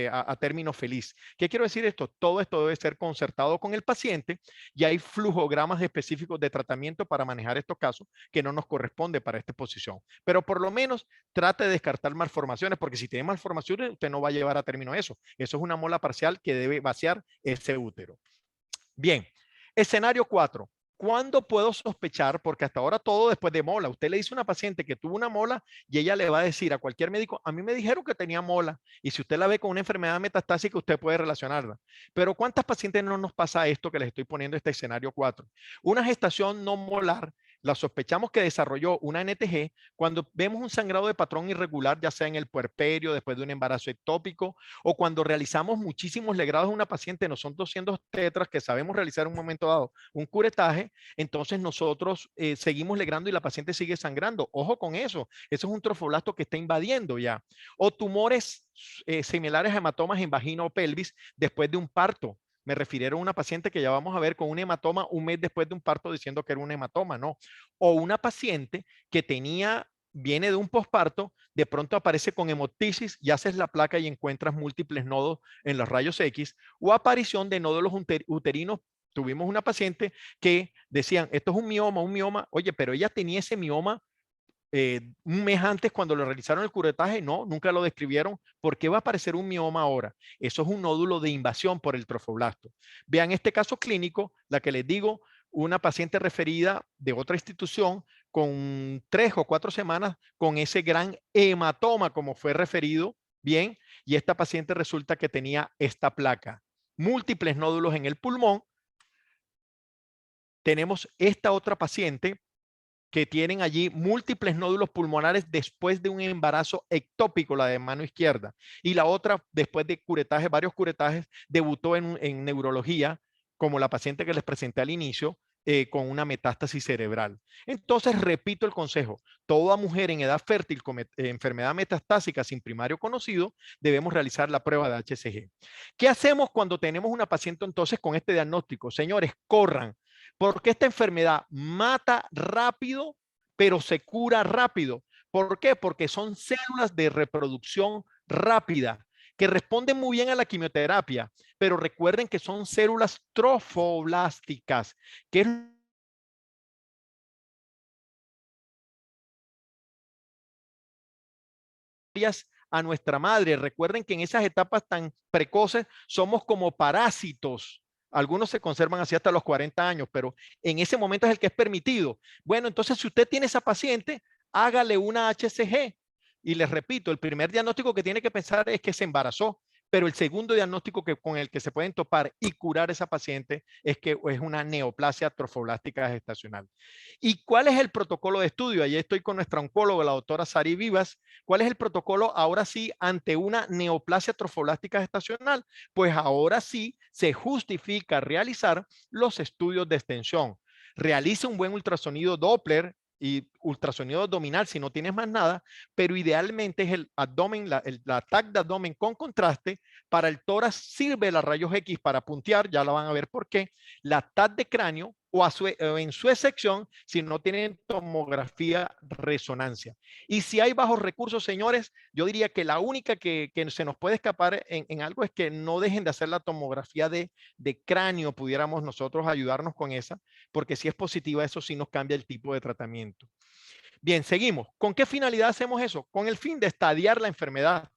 a término feliz. ¿Qué quiero decir esto? Todo esto debe ser concertado con el paciente y hay flujogramas específicos de tratamiento para manejar estos casos que no nos corresponde para esta exposición. Pero por lo menos trate de descartar malformaciones, porque si tiene malformaciones, usted no va a llevar a término eso. Eso es una mola parcial que debe vaciar ese útero. Bien, escenario 4. ¿Cuándo puedo sospechar? Porque hasta ahora todo después de mola. Usted le dice a una paciente que tuvo una mola y ella le va a decir a cualquier médico, a mí me dijeron que tenía mola. Y si usted la ve con una enfermedad metastásica, usted puede relacionarla. Pero ¿cuántas pacientes no nos pasa esto que les estoy poniendo este escenario 4? Una gestación no molar, la sospechamos que desarrolló una NTG cuando vemos un sangrado de patrón irregular, ya sea en el puerperio, después de un embarazo ectópico, o cuando realizamos muchísimos legrados a una paciente, no son 200 tetras que sabemos realizar en un momento dado, un curetaje, entonces nosotros seguimos legrando y la paciente sigue sangrando. Ojo con eso, eso es un trofoblasto que está invadiendo ya. O tumores similares a hematomas en vagina o pelvis después de un parto. Me refirieron a una paciente que ya vamos a ver con un hematoma un mes después de un parto diciendo que era un hematoma, ¿no? O una paciente que viene de un posparto, de pronto aparece con hemoptisis y haces la placa y encuentras múltiples nodos en los rayos X, o aparición de nódulos uterinos. Tuvimos una paciente que decían, esto es un mioma, oye, pero ella tenía ese mioma un mes antes cuando le realizaron el curetaje, no, nunca lo describieron. ¿Por qué va a aparecer un mioma ahora? Eso es un nódulo de invasión por el trofoblasto. Vean este caso clínico, la que les digo, una paciente referida de otra institución con 3 o 4 semanas con ese gran hematoma como fue referido, bien, y esta paciente resulta que tenía esta placa, múltiples nódulos en el pulmón. Tenemos esta otra paciente que tienen allí múltiples nódulos pulmonares después de un embarazo ectópico, la de mano izquierda. Y la otra, después de curetajes, varios curetajes, debutó en neurología, como la paciente que les presenté al inicio, con una metástasis cerebral. Entonces, repito el consejo, toda mujer en edad fértil con enfermedad metastásica sin primario conocido, debemos realizar la prueba de HCG. ¿Qué hacemos cuando tenemos una paciente entonces con este diagnóstico? Señores, corran, porque esta enfermedad mata rápido, pero se cura rápido. ¿Por qué? Porque son células de reproducción rápida que responden muy bien a la quimioterapia, pero recuerden que son células trofoblásticas, que es a nuestra madre. Recuerden que en esas etapas tan precoces somos como parásitos. Algunos se conservan así hasta los 40 años, pero en ese momento es el que es permitido. Bueno, entonces si usted tiene esa paciente, hágale una HCG. Y les repito, el primer diagnóstico que tiene que pensar es que se embarazó, pero el segundo diagnóstico con el que se pueden topar y curar esa paciente es que es una neoplasia trofoblástica gestacional. ¿Y cuál es el protocolo de estudio? Allí estoy con nuestra oncóloga, la doctora Sari Vivas. ¿Cuál es el protocolo ahora sí ante una neoplasia trofoblástica gestacional? Pues ahora sí se justifica realizar los estudios de extensión. Realiza un buen ultrasonido Doppler y ultrasonido abdominal si no tienes más nada, pero idealmente es el abdomen, la TAC de abdomen con contraste. Para el tórax sirve la rayos X para puntear, ya la van a ver por qué. La TAC de cráneo o en su excepción, si no tienen tomografía resonancia. Y si hay bajos recursos, señores, yo diría que la única que se nos puede escapar en algo es que no dejen de hacer la tomografía de cráneo, pudiéramos nosotros ayudarnos con esa, porque si es positiva, eso sí nos cambia el tipo de tratamiento. Bien, seguimos. ¿Con qué finalidad hacemos eso? Con el fin de estadiar la enfermedad.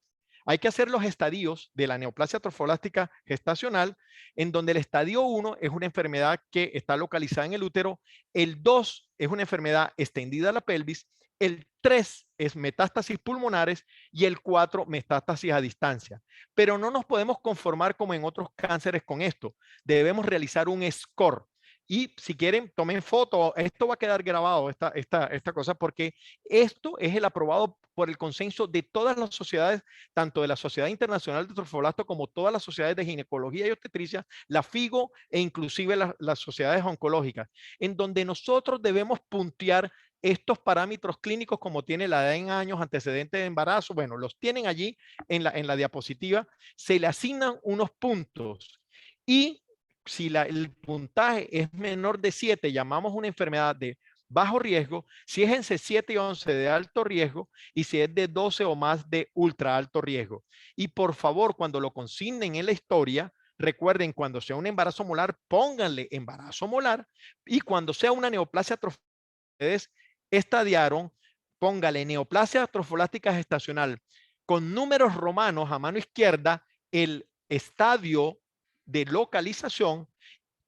Hay que hacer los estadios de la neoplasia trofoblástica gestacional, en donde el estadio 1 es una enfermedad que está localizada en el útero, el 2 es una enfermedad extendida a la pelvis, el 3 es metástasis pulmonares y el 4 metástasis a distancia. Pero no nos podemos conformar como en otros cánceres con esto. Debemos realizar un score. Y si quieren, tomen foto. Esto va a quedar grabado, esta cosa, porque esto es el aprobado por el consenso de todas las sociedades, tanto de la Sociedad Internacional de Trofoblasto como todas las sociedades de ginecología y obstetricia, la FIGO e inclusive las sociedades oncológicas, en donde nosotros debemos puntear estos parámetros clínicos como tiene la edad en años, antecedentes de embarazo. Bueno, los tienen allí en la diapositiva. Se le asignan unos puntos y si el puntaje es menor de 7, llamamos una enfermedad de bajo riesgo, si es entre 7 y 11 de alto riesgo y si es de 12 o más de ultra alto riesgo. Y por favor, cuando lo consignen en la historia, recuerden, cuando sea un embarazo molar, pónganle embarazo molar, y cuando sea una neoplasia trofoblática, ustedes estadiaron, póngale neoplasia trofolástica gestacional con números romanos a mano izquierda, el estadio de localización,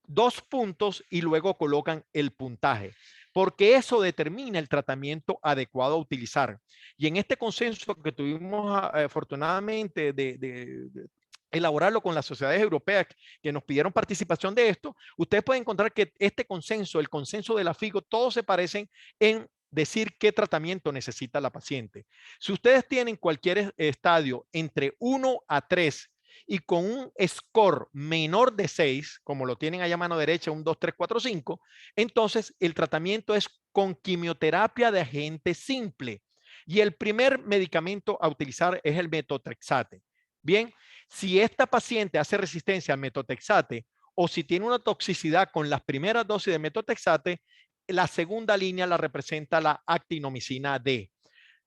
2 puntos y luego colocan el puntaje, porque eso determina el tratamiento adecuado a utilizar. Y en este consenso que tuvimos afortunadamente de elaborarlo con las sociedades europeas que nos pidieron participación de esto, ustedes pueden encontrar que este consenso, el consenso de la FIGO, todos se parecen en decir qué tratamiento necesita la paciente. Si ustedes tienen cualquier estadio entre 1 a 3 y con un score menor de 6, como lo tienen allá a mano derecha, 1, 2, 3, 4, 5, entonces el tratamiento es con quimioterapia de agente simple. Y el primer medicamento a utilizar es el metotrexate. Bien, si esta paciente hace resistencia al metotrexate o si tiene una toxicidad con las primeras dosis de metotrexate, la segunda línea la representa la actinomicina D.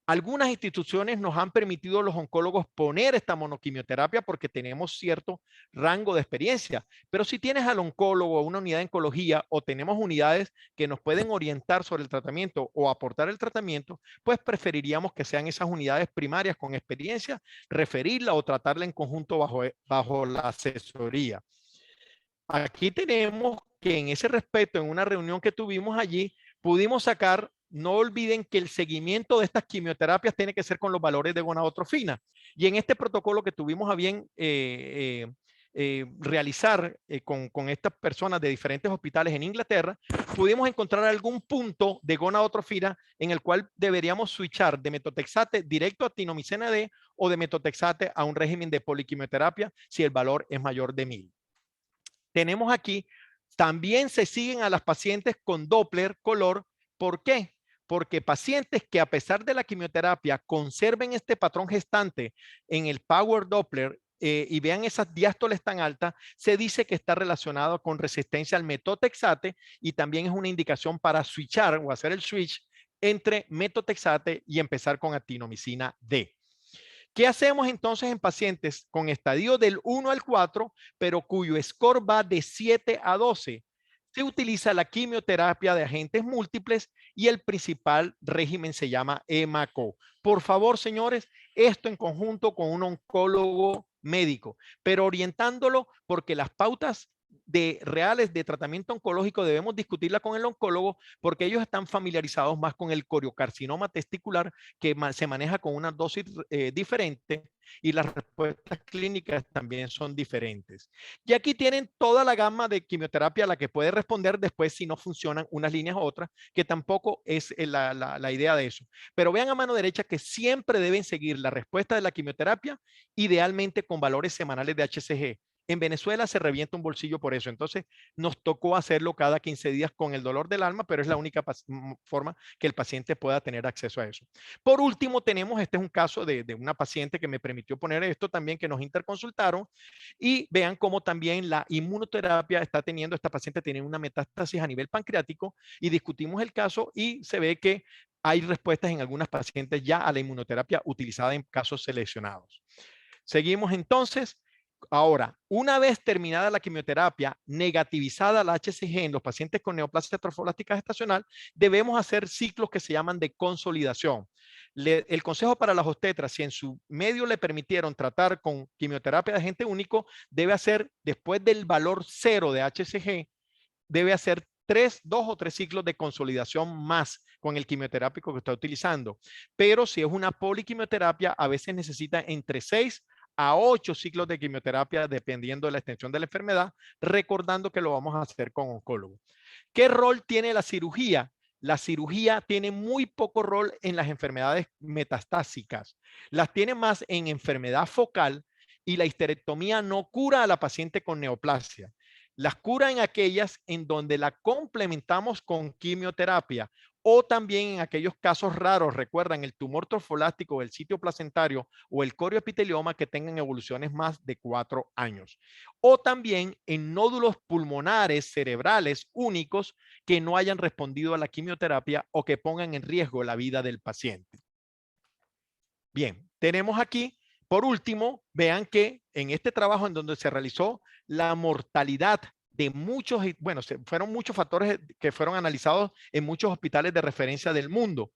Algunas instituciones nos han permitido a los oncólogos poner esta monoquimioterapia porque tenemos cierto rango de experiencia. Pero si tienes al oncólogo, una unidad de oncología o tenemos unidades que nos pueden orientar sobre el tratamiento o aportar el tratamiento, pues preferiríamos que sean esas unidades primarias con experiencia, referirla o tratarla en conjunto bajo la asesoría. Aquí tenemos que en ese respecto, en una reunión que tuvimos allí, pudimos sacar. No olviden que el seguimiento de estas quimioterapias tiene que ser con los valores de gonadotrofina. Y en este protocolo que tuvimos a bien realizar con estas personas de diferentes hospitales en Inglaterra, pudimos encontrar algún punto de gonadotrofina en el cual deberíamos switchar de metotrexate directo a actinomicina D o de metotrexate a un régimen de poliquimioterapia si el valor es mayor de 1000. Tenemos aquí, también se siguen a las pacientes con Doppler color. ¿Por qué? Porque pacientes que a pesar de la quimioterapia conserven este patrón gestante en el Power Doppler y vean esas diástoles tan altas, se dice que está relacionado con resistencia al metotrexate y también es una indicación para switchar o hacer el switch entre metotrexate y empezar con actinomicina D. ¿Qué hacemos entonces en pacientes con estadio del 1 al 4, pero cuyo score va de 7 a 12? Se utiliza la quimioterapia de agentes múltiples y el principal régimen se llama EMACO. Por favor, señores, esto en conjunto con un oncólogo médico, pero orientándolo porque las pautas reales de tratamiento oncológico debemos discutirla con el oncólogo porque ellos están familiarizados más con el coriocarcinoma testicular que se maneja con una dosis diferente y las respuestas clínicas también son diferentes. Y aquí tienen toda la gama de quimioterapia a la que puede responder después si no funcionan unas líneas u otras, que tampoco es la idea de eso. Pero vean a mano derecha que siempre deben seguir la respuesta de la quimioterapia, idealmente con valores semanales de HCG. En Venezuela se revienta un bolsillo por eso. Entonces nos tocó hacerlo cada 15 días con el dolor del alma, pero es la única forma que el paciente pueda tener acceso a eso. Por último, tenemos, este es un caso de una paciente que me permitió poner esto también, que nos interconsultaron y vean cómo también la inmunoterapia está teniendo, esta paciente tiene una metástasis a nivel pancreático y discutimos el caso y se ve que hay respuestas en algunas pacientes ya a la inmunoterapia utilizada en casos seleccionados. Seguimos entonces. Ahora, una vez terminada la quimioterapia, negativizada la HCG en los pacientes con neoplasia trofoblástica gestacional, debemos hacer ciclos que se llaman de consolidación. El consejo para las obstetras, si en su medio le permitieron tratar con quimioterapia de agente único, debe hacer, después del valor 0 de HCG, debe hacer 2 o 3 ciclos de consolidación más con el quimioterápico que está utilizando. Pero si es una poliquimioterapia, a veces necesita entre 6 a 8 ciclos de quimioterapia dependiendo de la extensión de la enfermedad, recordando que lo vamos a hacer con oncólogo. ¿Qué rol tiene la cirugía? La cirugía tiene muy poco rol en las enfermedades metastásicas. Las tiene más en enfermedad focal y la histerectomía no cura a la paciente con neoplasia. Las cura en aquellas en donde la complementamos con quimioterapia o también en aquellos casos raros, recuerdan, el tumor trofolástico del sitio placentario o el corioepitelioma que tengan evoluciones más de 4 años. O también en nódulos pulmonares cerebrales únicos que no hayan respondido a la quimioterapia o que pongan en riesgo la vida del paciente. Bien, tenemos aquí, por último, vean que en este trabajo en donde se realizó la mortalidad de muchos, bueno, fueron muchos factores que fueron analizados en muchos hospitales de referencia del mundo.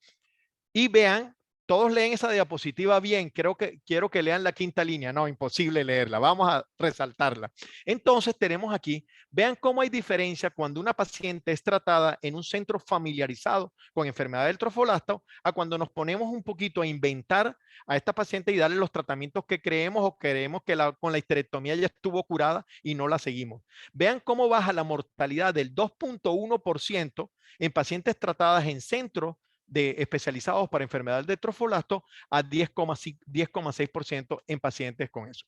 Y vean, todos leen esa diapositiva bien, quiero que lean la quinta línea, no, imposible leerla, vamos a resaltarla. Entonces tenemos aquí, vean cómo hay diferencia cuando una paciente es tratada en un centro familiarizado con enfermedad del trofolasto a cuando nos ponemos un poquito a inventar a esta paciente y darle los tratamientos que creemos o creemos que con la histerectomía ya estuvo curada y no la seguimos. Vean cómo baja la mortalidad del 2.1% en pacientes tratadas en centros especializados para enfermedad de trofolasto a 10,6% en pacientes con eso,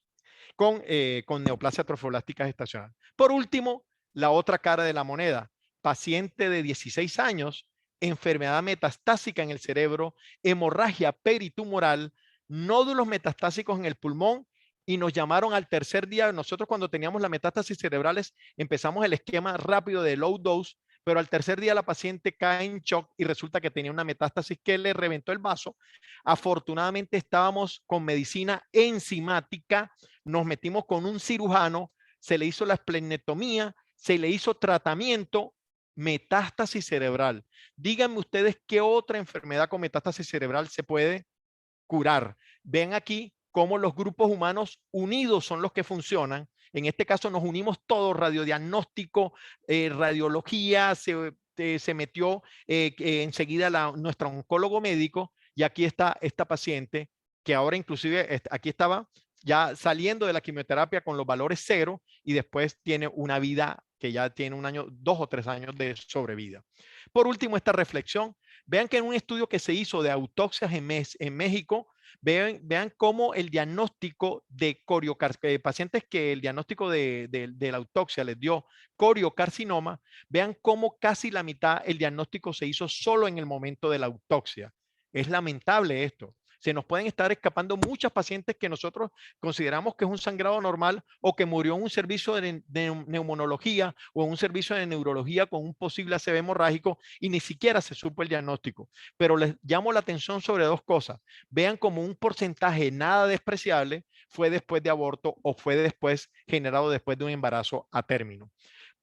con neoplasia trofolástica gestacional. Por último, la otra cara de la moneda, paciente de 16 años, enfermedad metastásica en el cerebro, hemorragia peritumoral, nódulos metastásicos en el pulmón y nos llamaron al tercer día. Nosotros cuando teníamos la metástasis cerebrales empezamos el esquema rápido de low dose, pero al tercer día la paciente cae en shock y resulta que tenía una metástasis que le reventó el vaso. Afortunadamente estábamos con medicina enzimática, nos metimos con un cirujano, se le hizo la esplenectomía, se le hizo tratamiento, metástasis cerebral. Díganme ustedes qué otra enfermedad con metástasis cerebral se puede curar. Ven aquí cómo los grupos humanos unidos son los que funcionan. En este caso nos unimos todos, radiodiagnóstico, radiología, se metió enseguida nuestro oncólogo médico y aquí está esta paciente que ahora inclusive aquí estaba ya saliendo de la quimioterapia con los valores cero y después tiene una vida que ya tiene 1 año, 2 o 3 años de sobrevida. Por último, esta reflexión. Vean que en un estudio que se hizo de autopsias en México, vean cómo el diagnóstico de pacientes que el diagnóstico de la autopsia les dio coriocarcinoma, vean cómo casi la mitad el diagnóstico se hizo solo en el momento de la autopsia. Es lamentable esto. Se nos pueden estar escapando muchas pacientes que nosotros consideramos que es un sangrado normal o que murió en un servicio de neumonología o en un servicio de neurología con un posible ACV hemorrágico y ni siquiera se supo el diagnóstico. Pero les llamo la atención sobre 2 cosas. Vean como un porcentaje nada despreciable fue después de aborto o fue generado después de un embarazo a término.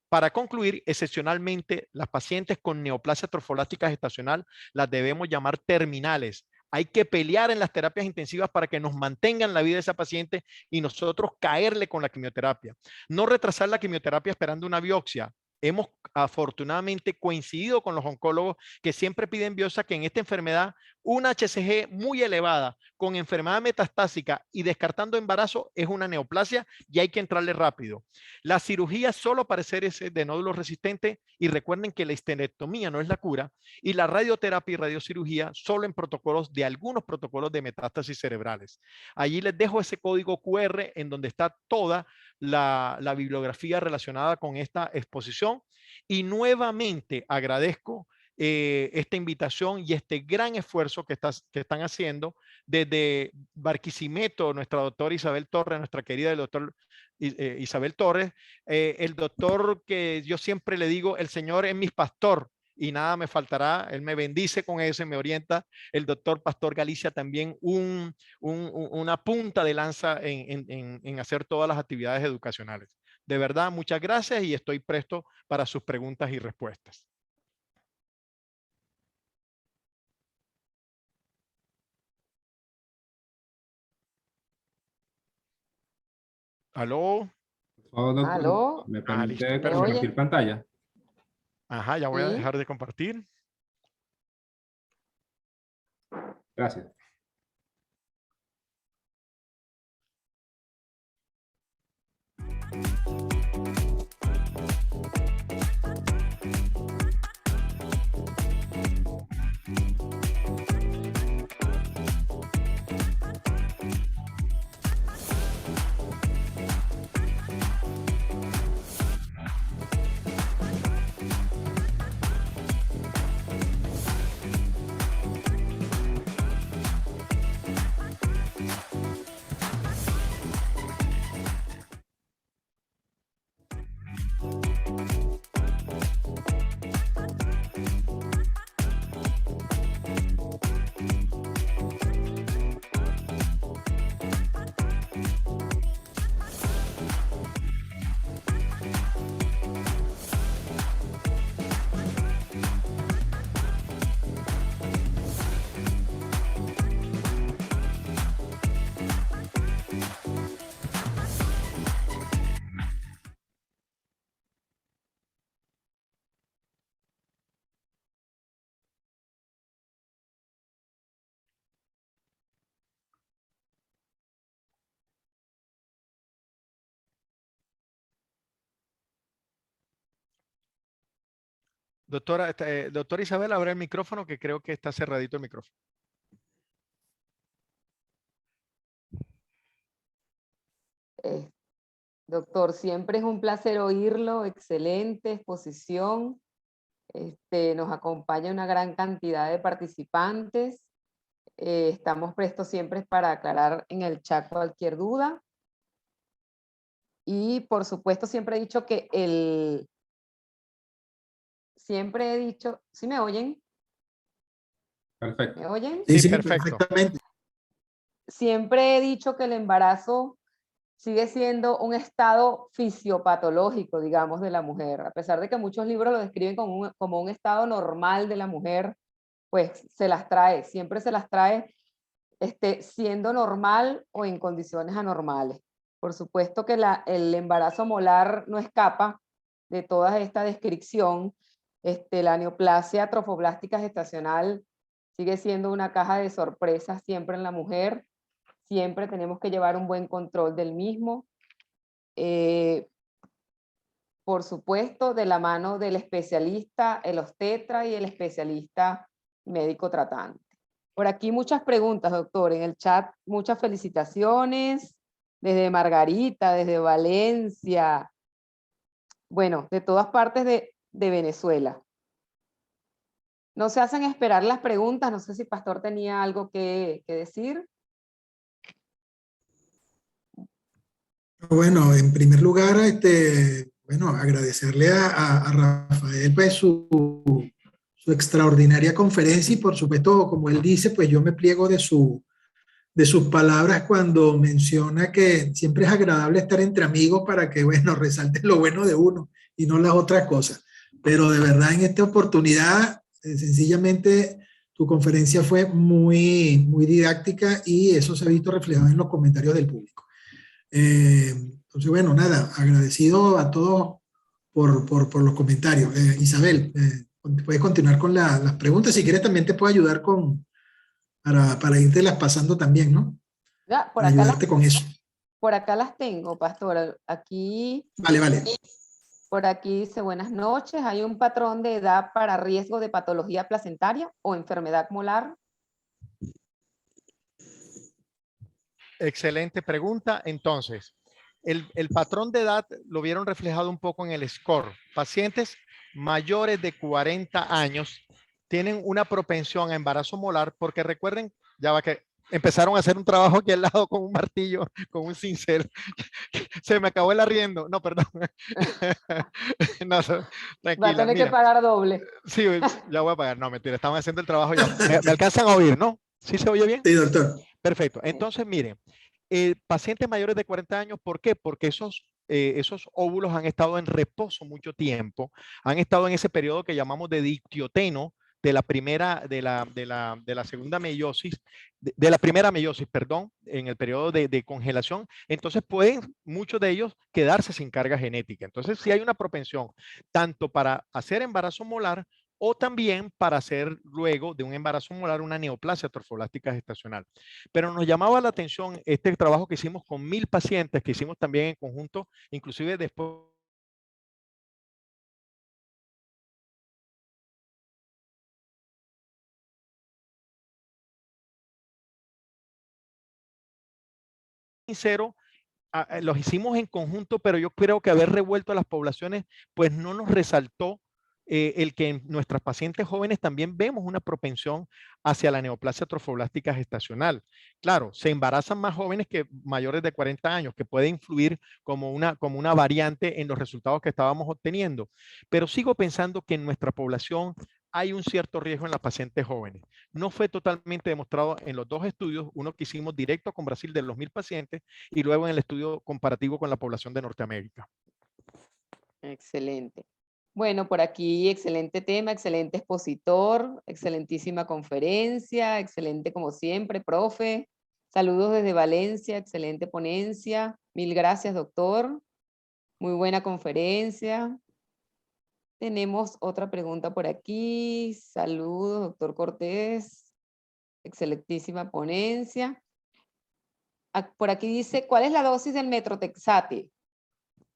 Para concluir, excepcionalmente, las pacientes con neoplasia trofolástica gestacional las debemos llamar terminales. Hay que pelear en las terapias intensivas para que nos mantengan la vida de esa paciente y nosotros caerle con la quimioterapia. No retrasar la quimioterapia esperando una biopsia. Hemos afortunadamente coincidido con los oncólogos que siempre piden biopsia, que en esta enfermedad una HCG muy elevada con enfermedad metastásica y descartando embarazo es una neoplasia y hay que entrarle rápido. La cirugía solo para ese de nódulos resistentes y recuerden que la histerectomía no es la cura y la radioterapia y radiocirugía solo en protocolos de algunos protocolos de metástasis cerebrales. Allí les dejo ese código QR en donde está toda la bibliografía relacionada con esta exposición y nuevamente agradezco esta invitación y este gran esfuerzo que están haciendo desde Barquisimeto, nuestra doctora Isabel Torres, nuestra querida doctor Isabel Torres, el doctor que yo siempre le digo, el Señor es mi pastor y nada me faltará, Él me bendice con eso y me orienta, el doctor Pastor Galicia también una punta de lanza en hacer todas las actividades educacionales. De verdad, muchas gracias y estoy presto para sus preguntas y respuestas. ¿Aló? Por favor, doctor, ¿Aló? ¿me Listo, permite perfecto. compartir pantalla? Ajá, ya voy a Sí. dejar de compartir. Gracias. Doctora Isabel, abre el micrófono, que creo que está cerradito el micrófono. Doctor, siempre es un placer oírlo, excelente exposición. Nos acompaña una gran cantidad de participantes. Estamos prestos siempre para aclarar en el chat cualquier duda. Y por supuesto siempre he dicho que ¿sí me oyen? Perfecto. ¿Me oyen? Sí, Sí, perfecto. perfectamente. Siempre he dicho que el embarazo sigue siendo un estado fisiopatológico, digamos, de la mujer. A pesar de que muchos libros lo describen como un estado normal de la mujer, pues siempre se las trae siendo normal o en condiciones anormales. Por supuesto que el embarazo molar no escapa de toda esta descripción. La neoplasia trofoblástica gestacional sigue siendo una caja de sorpresas siempre en la mujer. Siempre tenemos que llevar un buen control del mismo. Por supuesto, de la mano del especialista, el obstetra y el especialista médico tratante. Por aquí muchas preguntas, doctor. En el chat muchas felicitaciones. Desde Margarita, desde Valencia. Bueno, de todas partes de Venezuela. No se hacen esperar las preguntas. No sé si Pastor tenía algo que decir. Bueno, en primer lugar, bueno, agradecerle a Rafael pues, su extraordinaria conferencia y por supuesto, como él dice, pues yo me pliego de sus palabras cuando menciona que siempre es agradable estar entre amigos para que, bueno, resalte lo bueno de uno y no las otras cosas. Pero de verdad, en esta oportunidad, sencillamente, tu conferencia fue muy, muy didáctica y eso se ha visto reflejado en los comentarios del público. Entonces, bueno, nada, agradecido a todos por los comentarios. Isabel, puedes continuar con las preguntas. Si quieres, también te puedo ayudar para irte pasando también, ¿no? Ya, Para ayudarte con eso. Por acá las tengo, pastor. Aquí. Vale, vale. Por aquí dice, buenas noches. ¿Hay un patrón de edad para riesgo de patología placentaria o enfermedad molar? Excelente pregunta. Entonces, el patrón de edad lo vieron reflejado un poco en el score. Pacientes mayores de 40 años tienen una propensión a embarazo molar porque recuerden, ya va que empezaron a hacer un trabajo aquí al lado con un martillo, con un cincel. Se me acabó el arriendo. No, perdón. No, tranquila. Va a tener que pagar doble. Sí, ya voy a pagar. No, mentira, estaban haciendo el trabajo ya. ¿Me alcanzan a oír, no? ¿Sí se oye bien? Sí, doctor. Perfecto. Entonces, miren, pacientes mayores de 40 años, ¿por qué? Porque esos óvulos han estado en reposo mucho tiempo, han estado en ese periodo que llamamos de dictioteno de la segunda meiosis, de la primera meiosis, perdón, en el periodo de congelación. Entonces pueden muchos de ellos quedarse sin carga genética. Entonces sí hay una propensión tanto para hacer embarazo molar o también para hacer luego de un embarazo molar una neoplasia trofoblástica gestacional. Pero nos llamaba la atención este trabajo que hicimos con 1000 pacientes, que hicimos también en conjunto, inclusive después sincero, los hicimos en conjunto, pero yo creo que haber revuelto a las poblaciones, pues no nos resaltó el que en nuestras pacientes jóvenes también vemos una propensión hacia la neoplasia trofoblástica gestacional. Claro, se embarazan más jóvenes que mayores de 40 años, que puede influir como una variante en los resultados que estábamos obteniendo. Pero sigo pensando que en nuestra población hay un cierto riesgo en las pacientes jóvenes. No fue totalmente demostrado en los dos estudios, uno que hicimos directo con Brasil de los 1000 pacientes y luego en el estudio comparativo con la población de Norteamérica. Excelente. Bueno, por aquí, excelente tema, excelente expositor, excelentísima conferencia, excelente como siempre, profe. Saludos desde Valencia, excelente ponencia. Mil gracias, doctor. Muy buena conferencia. Tenemos otra pregunta por aquí. Saludos, doctor Cortés. Excelentísima ponencia. Por aquí dice, ¿cuál es la dosis del metrotexate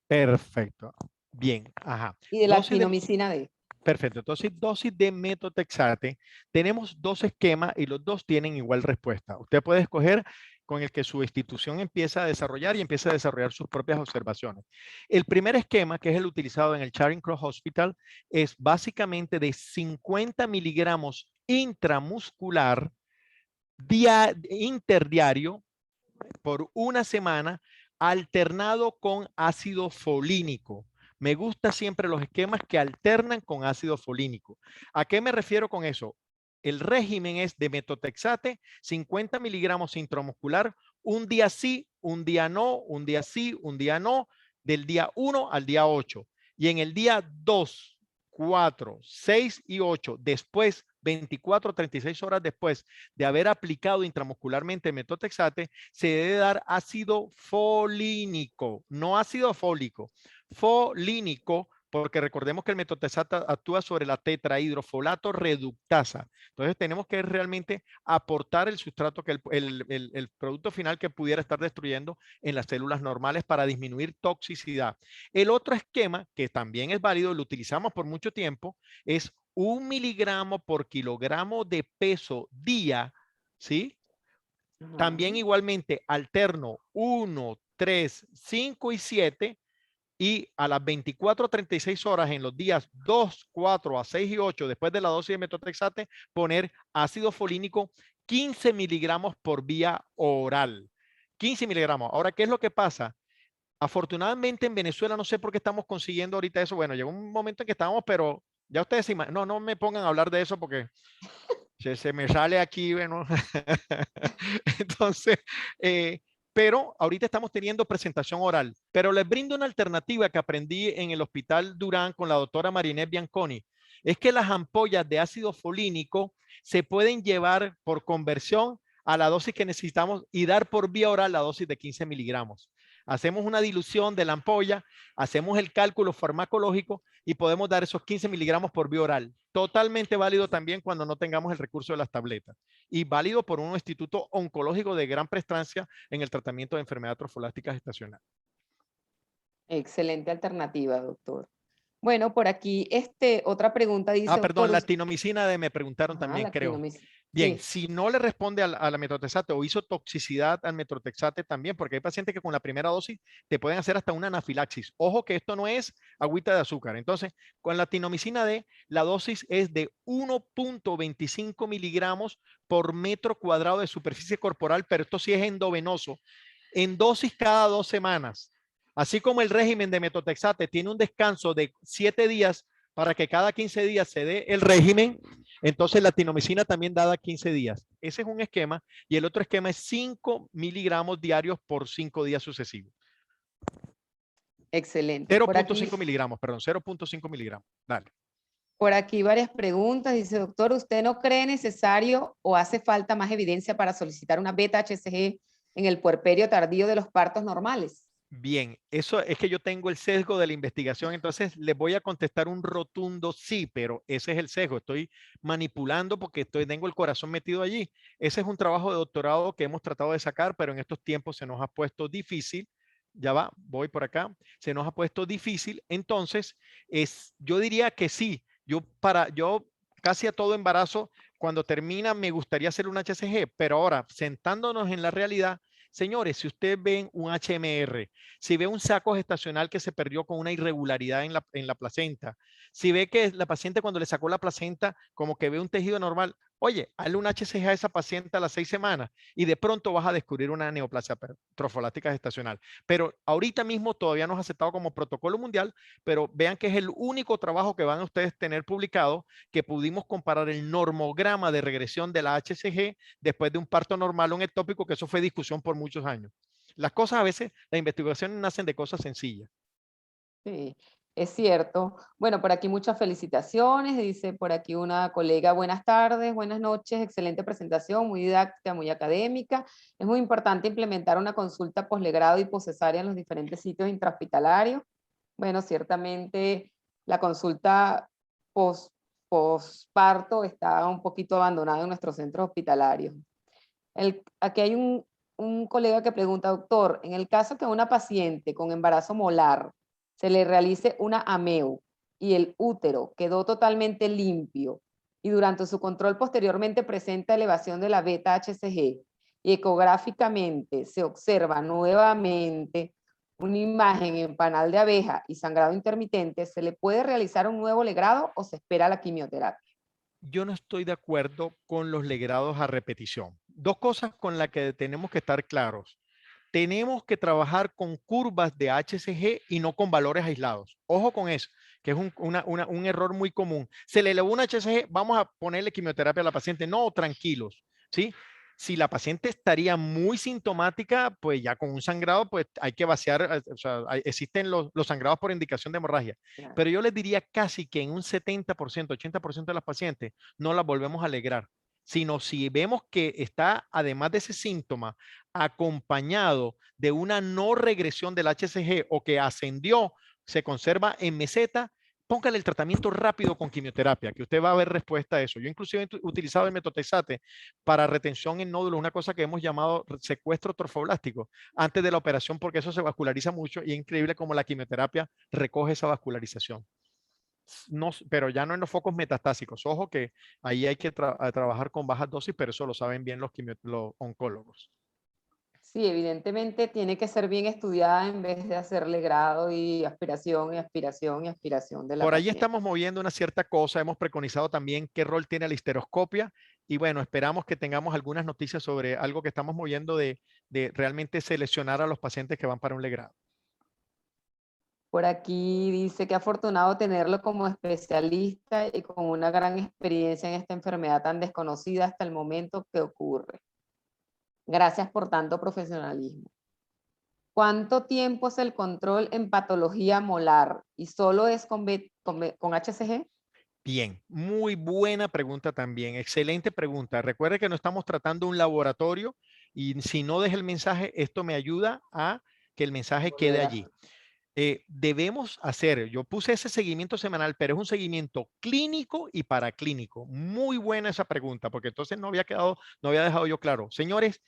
Perfecto. Bien. Ajá. y de la Dosis de- actinomicina D? Perfecto. Entonces, dosis de metotrexate. Tenemos dos esquemas y los dos tienen igual respuesta. Usted puede escoger con el que su institución empieza a desarrollar y empieza a desarrollar sus propias observaciones. El primer esquema, que es el utilizado en el Charing Cross Hospital, es básicamente de 50 miligramos intramuscular interdiario por una semana, alternado con ácido folínico. Me gusta siempre los esquemas que alternan con ácido folínico. ¿A qué me refiero con eso? El régimen es de metotrexate, 50 miligramos intramuscular, un día sí, un día no, un día sí, un día no, del día 1 al día 8. Y en el día 2, 4, 6 y 8, después, 24 o 36 horas después de haber aplicado intramuscularmente metotrexate, se debe dar ácido folínico, no ácido fólico, folínico, porque recordemos que el metotrexate actúa sobre la tetrahidrofolato reductasa. Entonces tenemos que realmente aportar el sustrato, que el producto final que pudiera estar destruyendo en las células normales para disminuir toxicidad. El otro esquema, que también es válido, lo utilizamos por mucho tiempo, es 1 miligramo por kilogramo de peso día, ¿sí? También igualmente alterno 1, 3, 5 y 7, y a las 24 a 36 horas en los días 2, 4 a 6 y 8, después de la dosis de metotrexate, poner ácido folínico 15 miligramos por vía oral. 15 miligramos. Ahora, ¿qué es lo que pasa? Afortunadamente en Venezuela no sé por qué estamos consiguiendo ahorita eso. Bueno, llegó un momento en que estábamos, pero ya ustedes no me pongan a hablar de eso porque se me sale aquí, bueno. Entonces, pero ahorita estamos teniendo presentación oral. Pero les brindo una alternativa que aprendí en el Hospital Durán con la doctora Marinette Bianconi. Es que las ampollas de ácido folínico se pueden llevar por conversión a la dosis que necesitamos y dar por vía oral la dosis de 15 miligramos. Hacemos una dilución de la ampolla, hacemos el cálculo farmacológico y podemos dar esos 15 miligramos por vía oral. Totalmente válido también cuando no tengamos el recurso de las tabletas. Y válido por un instituto oncológico de gran prestancia en el tratamiento de enfermedad trofolástica gestacional. Excelente alternativa, doctor. Bueno, por aquí otra pregunta dice... Perdón, doctor, la actinomicina D me preguntaron también, creo. Bien, sí. si no le responde a la metotrexate o hizo toxicidad al metotrexate también, porque hay pacientes que con la primera dosis te pueden hacer hasta una anafilaxis. Ojo que esto no es agüita de azúcar. Entonces, con la actinomicina D, la dosis es de 1.25 miligramos por metro cuadrado de superficie corporal, pero esto sí es endovenoso, en dosis cada 2 semanas. Así como el régimen de metotrexate tiene un descanso de 7 días para que cada 15 días se dé el régimen, entonces la actinomicina también dada 15 días. Ese es un esquema y el otro esquema es 5 miligramos diarios por 5 días sucesivos. Excelente. 0.5 miligramos, perdón, 0.5 miligramos. Dale. Por aquí varias preguntas. Dice, doctor, ¿usted no cree necesario o hace falta más evidencia para solicitar una beta-HCG en el puerperio tardío de los partos normales? Bien, eso es que yo tengo el sesgo de la investigación, entonces les voy a contestar un rotundo sí, pero ese es el sesgo. Estoy manipulando porque tengo el corazón metido allí. Ese es un trabajo de doctorado que hemos tratado de sacar, pero en estos tiempos se nos ha puesto difícil. Ya va, voy por acá. Se nos ha puesto difícil. Entonces, yo diría que sí. Yo casi a todo embarazo, cuando termina, me gustaría hacer un HCG, pero ahora, sentándonos en la realidad, señores, si ustedes ven un HMR, si ve un saco gestacional que se perdió con una irregularidad en la placenta, si ve que la paciente cuando le sacó la placenta como que ve un tejido normal, oye, hazle un HCG a esa paciente a las 6 semanas y de pronto vas a descubrir una neoplasia trofolática gestacional. Pero ahorita mismo todavía no es aceptado como protocolo mundial, pero vean que es el único trabajo que van a ustedes tener publicado que pudimos comparar el normograma de regresión de la HCG después de un parto normal o un ectópico, que eso fue discusión por muchos años. Las cosas a veces, las investigaciones nacen de cosas sencillas. Sí, es cierto. Bueno, por aquí muchas felicitaciones. Dice por aquí una colega, buenas tardes, buenas noches, excelente presentación, muy didáctica, muy académica. Es muy importante implementar una consulta poslegrado y poscesárea en los diferentes sitios intrahospitalarios. Bueno, ciertamente la consulta posparto está un poquito abandonada en nuestros centros hospitalarios. Aquí hay un colega que pregunta, doctor, en el caso que a una paciente con embarazo molar se le realice una AMEU y el útero quedó totalmente limpio y durante su control posteriormente presenta elevación de la beta-HCG y ecográficamente se observa nuevamente una imagen en panal de abeja y sangrado intermitente, ¿se le puede realizar un nuevo legrado o se espera la quimioterapia? Yo no estoy de acuerdo con los legrados a repetición. Dos cosas con las que tenemos que estar claros. Tenemos que trabajar con curvas de HCG y no con valores aislados. Ojo con eso, que es un error muy común. Se le elevó un HCG, vamos a ponerle quimioterapia a la paciente. No, tranquilos, ¿sí? Si la paciente estaría muy sintomática, pues ya con un sangrado, pues hay que vaciar, o sea, existen los sangrados por indicación de hemorragia. Claro. Pero yo les diría casi que en un 70%, 80% de las pacientes no las volvemos a alegrar, sino si vemos que está, además de ese síntoma, acompañado de una no regresión del HCG o que ascendió, se conserva en meseta, póngale el tratamiento rápido con quimioterapia, que usted va a ver respuesta a eso. Yo inclusive he utilizado el metotrexate para retención en nódulos, una cosa que hemos llamado secuestro trofoblástico, antes de la operación, porque eso se vasculariza mucho y es increíble cómo la quimioterapia recoge esa vascularización. No, pero ya no en los focos metastásicos. Ojo que ahí hay que trabajar con bajas dosis, pero eso lo saben bien los oncólogos. Sí, evidentemente tiene que ser bien estudiada en vez de hacerle grado y aspiración y aspiración y aspiración de la Por ahí paciente. estamos moviendo una cierta cosa. Hemos preconizado también qué rol tiene la histeroscopia. Y bueno, esperamos que tengamos algunas noticias sobre algo que estamos moviendo de realmente seleccionar a los pacientes que van para un legrado. Por aquí dice que afortunado tenerlo como especialista y con una gran experiencia en esta enfermedad tan desconocida hasta el momento que ocurre. Gracias por tanto profesionalismo. ¿Cuánto tiempo es el control en patología molar? ¿Y solo es con HCG? Bien, muy buena pregunta también. Excelente pregunta. Recuerde que no estamos tratando un laboratorio y si no deja el mensaje, esto me ayuda a que el mensaje quede allí. Debemos hacer, yo puse ese seguimiento semanal, pero es un seguimiento clínico y paraclínico. Muy buena esa pregunta, porque entonces no había dejado yo claro. Señores,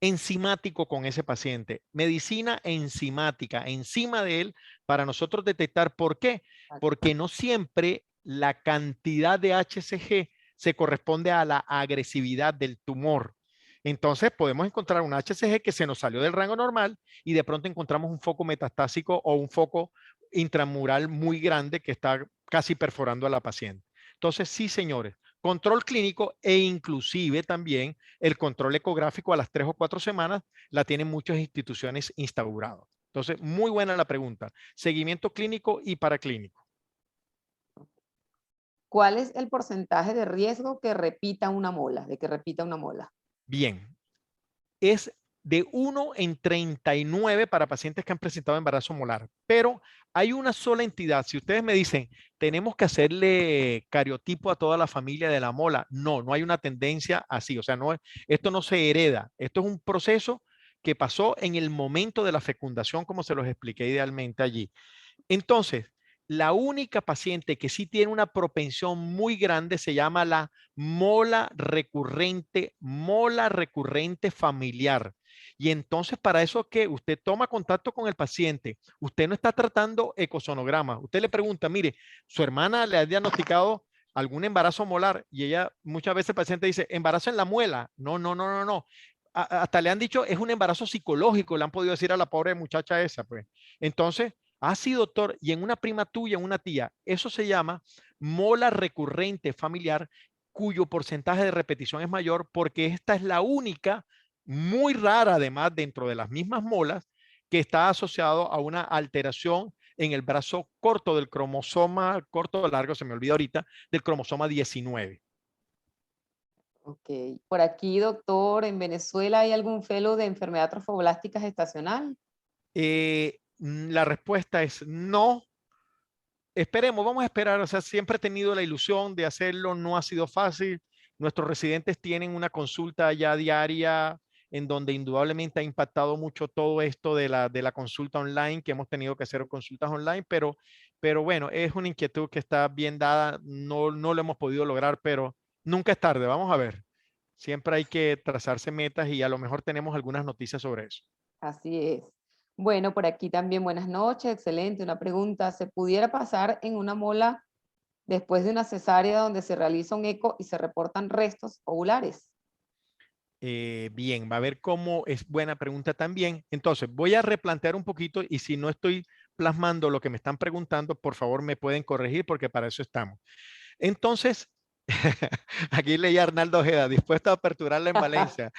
enzimático con ese paciente, medicina enzimática encima de él para nosotros detectar por qué. Porque no siempre la cantidad de HCG se corresponde a la agresividad del tumor. Entonces podemos encontrar un HCG que se nos salió del rango normal y de pronto encontramos un foco metastásico o un foco intramural muy grande que está casi perforando a la paciente. Entonces, sí, señores, control clínico e inclusive también el control ecográfico a las 3 o 4 semanas la tienen muchas instituciones instauradas. Entonces, muy buena la pregunta. Seguimiento clínico y paraclínico. ¿Cuál es el porcentaje de riesgo que repita una mola, Bien, es de 1 en 39 para pacientes que han presentado embarazo molar, pero hay una sola entidad. Si ustedes me dicen, tenemos que hacerle cariotipo a toda la familia de la mola, no hay una tendencia así, o sea, esto no se hereda, esto es un proceso que pasó en el momento de la fecundación, como se los expliqué idealmente allí. Entonces, la única paciente que sí tiene una propensión muy grande se llama la mola recurrente familiar. Y entonces, para eso que usted toma contacto con el paciente, usted no está tratando ecosonograma. Usted le pregunta, mire, su hermana le ha diagnosticado algún embarazo molar y ella, muchas veces el paciente dice, embarazo en la muela. No, no, no, no, no. Hasta le han dicho, es un embarazo psicológico, le han podido decir a la pobre muchacha esa, pues. Entonces, sí, doctor, y en una prima tuya, en una tía, eso se llama mola recurrente familiar, cuyo porcentaje de repetición es mayor porque esta es la única, muy rara además dentro de las mismas molas, que está asociado a una alteración en el brazo corto del cromosoma, corto o largo, se me olvida ahorita, del cromosoma 19. Ok. Por aquí, doctor, ¿en Venezuela hay algún fellow de enfermedad trofoblástica gestacional? La respuesta es no. Esperemos, vamos a esperar. O sea, siempre he tenido la ilusión de hacerlo, no ha sido fácil. Nuestros residentes tienen una consulta ya diaria en donde indudablemente ha impactado mucho todo esto de la consulta online, que hemos tenido que hacer consultas online, pero bueno, es una inquietud que está bien dada. No, no lo hemos podido lograr, pero nunca es tarde. Vamos a ver. Siempre hay que trazarse metas y a lo mejor tenemos algunas noticias sobre eso. Así es. Bueno, por aquí también buenas noches, excelente. Una pregunta, ¿se pudiera pasar en una mola después de una cesárea donde se realiza un eco y se reportan restos ovulares? Bien, va a ver cómo es buena pregunta también. Entonces, voy a replantear un poquito y si no estoy plasmando lo que me están preguntando, por favor me pueden corregir porque para eso estamos. Entonces, aquí leía Arnaldo Ojeda, dispuesto a aperturarla en Valencia.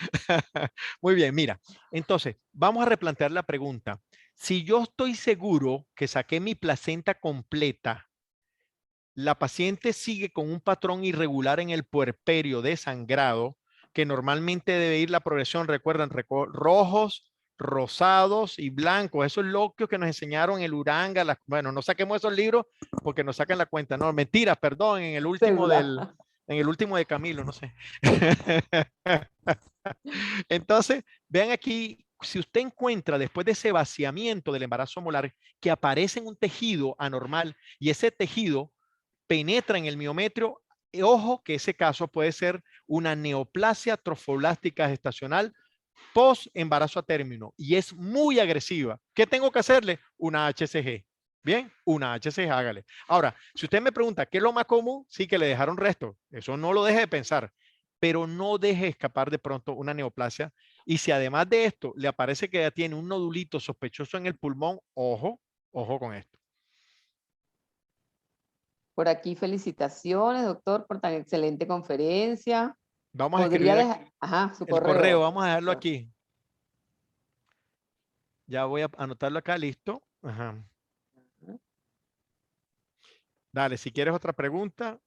Muy bien, mira. Entonces, vamos a replantear la pregunta. Si yo estoy seguro que saqué mi placenta completa, la paciente sigue con un patrón irregular en el puerperio de sangrado, que normalmente debe ir la progresión, recuerdan, rojos, rosados y blancos. Eso es lo que nos enseñaron en el Uranga. Bueno, no saquemos esos libros porque nos sacan la cuenta. No, mentira, perdón, en el último Celular. en el último de Camilo, no sé. Entonces, vean aquí, si usted encuentra después de ese vaciamiento del embarazo molar que aparece en un tejido anormal y ese tejido penetra en el miometrio, ojo que ese caso puede ser una neoplasia trofoblástica gestacional post embarazo a término y es muy agresiva. ¿Qué tengo que hacerle? Una HCG. Bien, una HCG, hágale. Ahora, si usted me pregunta qué es lo más común, sí que le dejaron resto. Eso no lo deje de pensar, pero no deje escapar de pronto una neoplasia. Y si además de esto le aparece que ya tiene un nodulito sospechoso en el pulmón, ojo, ojo con esto. Por aquí, felicitaciones, doctor, por tan excelente conferencia. Vamos a Podría escribir aquí dejar, ajá, su el correo, correo. vamos a dejarlo aquí. Ya voy a anotarlo acá, listo. Ajá. Dale, si quieres otra pregunta.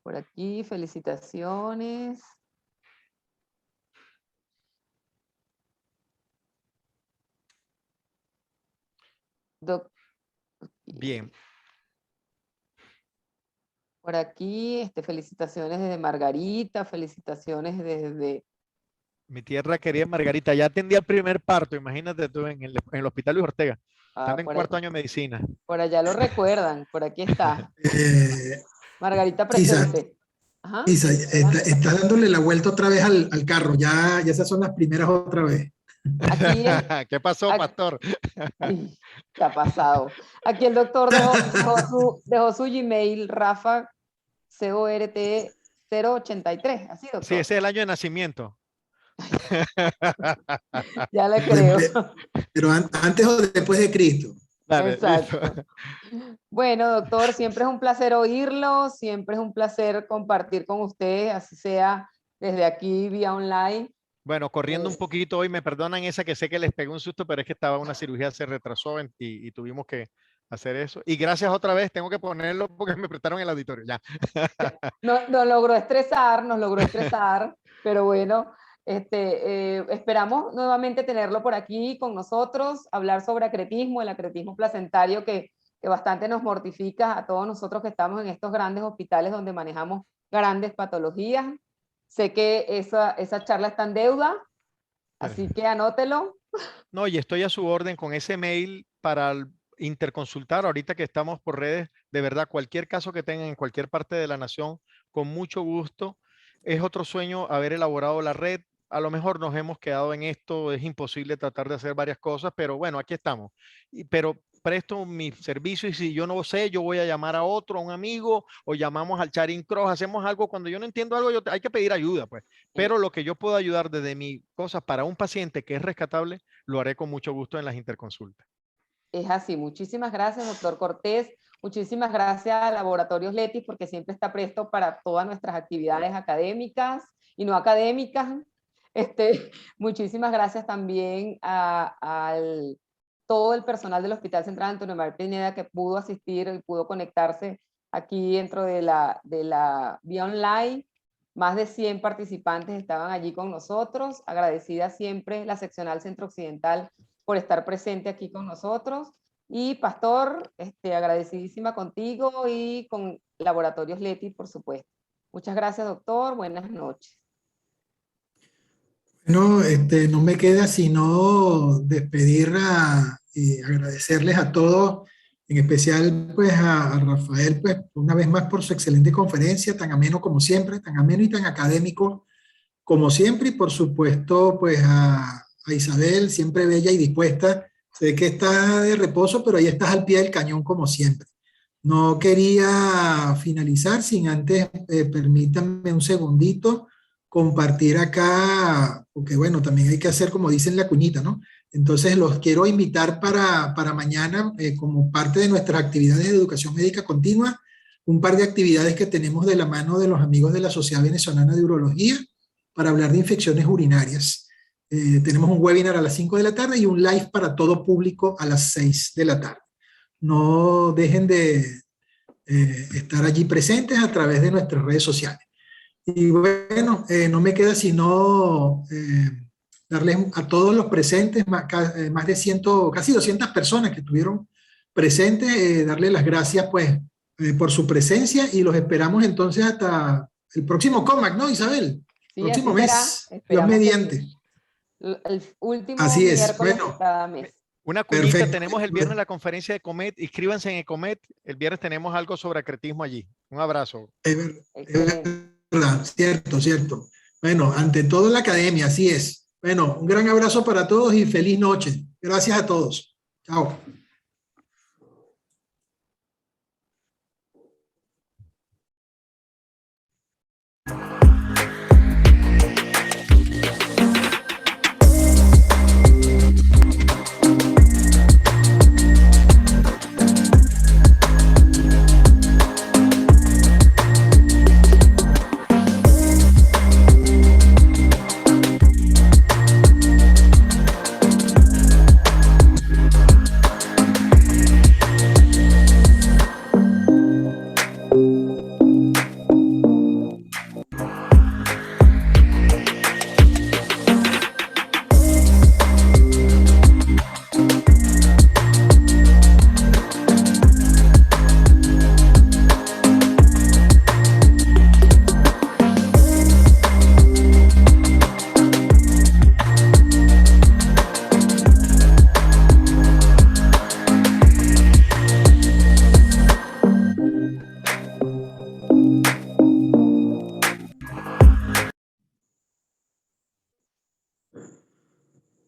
Por aquí, felicitaciones. Doc- Bien. Por aquí, felicitaciones desde Margarita, felicitaciones desde... Mi tierra querida Margarita, ya atendí el primer parto, imagínate tú en el Hospital Luis Ortega, estando en cuarto año de medicina. Por allá lo recuerdan, por aquí está. Margarita Isa, presente. Ajá, Isa, adelante. está dándole la vuelta otra vez al carro, ya esas son las primeras otra vez. Aquí ¿Qué pasó, pastor? Ay, ¿qué ha pasado? Aquí el doctor dejó su Gmail, Rafa CORT 083, así, Sí, doctor. ese es el año de nacimiento. Ya le Pues, creo. pero antes o después de Cristo. Dale, listo. Exacto. Bueno, doctor, siempre es un placer oírlo, siempre es un placer compartir con usted, así sea desde aquí vía online. Bueno, corriendo un poquito hoy, me perdonan esa que sé que les pegó un susto, pero es que estaba una cirugía, se retrasó y tuvimos que hacer eso. Y gracias otra vez, tengo que ponerlo porque me prestaron el auditorio, ya. Nos logró estresar, pero bueno, esperamos nuevamente tenerlo por aquí con nosotros, hablar sobre acretismo, el acretismo placentario que bastante nos mortifica a todos nosotros que estamos en estos grandes hospitales donde manejamos grandes patologías. Sé que esa charla está en deuda, Así que anótelo. No, y estoy a su orden con ese mail para interconsultar ahorita que estamos por redes. De verdad, cualquier caso que tengan en cualquier parte de la nación, con mucho gusto. Es otro sueño haber elaborado la red. A lo mejor nos hemos quedado en esto, es imposible tratar de hacer varias cosas, pero bueno, aquí estamos. Pero presto mi servicio y si yo no sé, yo voy a llamar a otro, a un amigo, o llamamos al Charing Cross, hacemos algo. Cuando yo no entiendo algo, hay que pedir ayuda, pues. Pero lo que yo puedo ayudar desde mi cosa para un paciente que es rescatable, lo haré con mucho gusto en las interconsultas. Es así. Muchísimas gracias, doctor Cortés. Muchísimas gracias a Laboratorios Letis, porque siempre está presto para todas nuestras actividades académicas y no académicas. Muchísimas gracias también al todo el personal del Hospital Central Antonio María Pineda que pudo asistir y pudo conectarse aquí dentro de la vía online. Más de 100 participantes estaban allí con nosotros. Agradecida siempre la seccional Centro Occidental por estar presente aquí con nosotros. Y Pastor, agradecidísima contigo y con Laboratorios Leti, por supuesto. Muchas gracias, doctor. Buenas noches. Bueno, no me queda sino despedir y agradecerles a todos, en especial pues a Rafael, pues una vez más por su excelente conferencia, tan ameno como siempre, tan ameno y tan académico como siempre, y por supuesto pues a Isabel, siempre bella y dispuesta. Sé que está de reposo, pero ahí estás al pie del cañón como siempre. No quería finalizar sin antes, permítanme un segundito, compartir acá, porque bueno, también hay que hacer como dicen la cuñita, ¿no? Entonces los quiero invitar para mañana, como parte de nuestras actividades de educación médica continua, un par de actividades que tenemos de la mano de los amigos de la Sociedad Venezolana de Urología para hablar de infecciones urinarias. Tenemos un webinar a las 5 de la tarde y un live para todo público a las 6 de la tarde. No dejen de estar allí presentes a través de nuestras redes sociales. Y bueno, no me queda sino darles a todos los presentes, más de 100, casi 200 personas que estuvieron presentes, darles las gracias pues por su presencia y los esperamos entonces hasta el próximo COMAC, ¿no, Isabel? Sí, Próximo mes, Dios Esperamos mediante. El último Así es, miércoles bueno. de cada mes. Una cuñita, Perfecto. tenemos el viernes la conferencia de Comet, inscríbanse en Ecomet, el viernes tenemos algo sobre acretismo allí. Un abrazo. Es verdad, cierto. Bueno, ante todo en la academia, así es. Bueno, un gran abrazo para todos y feliz noche. Gracias a todos. Chao.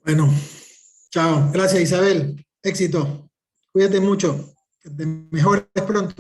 Bueno, chao. Gracias, Isabel. Éxito. Cuídate mucho. Que te mejores pronto.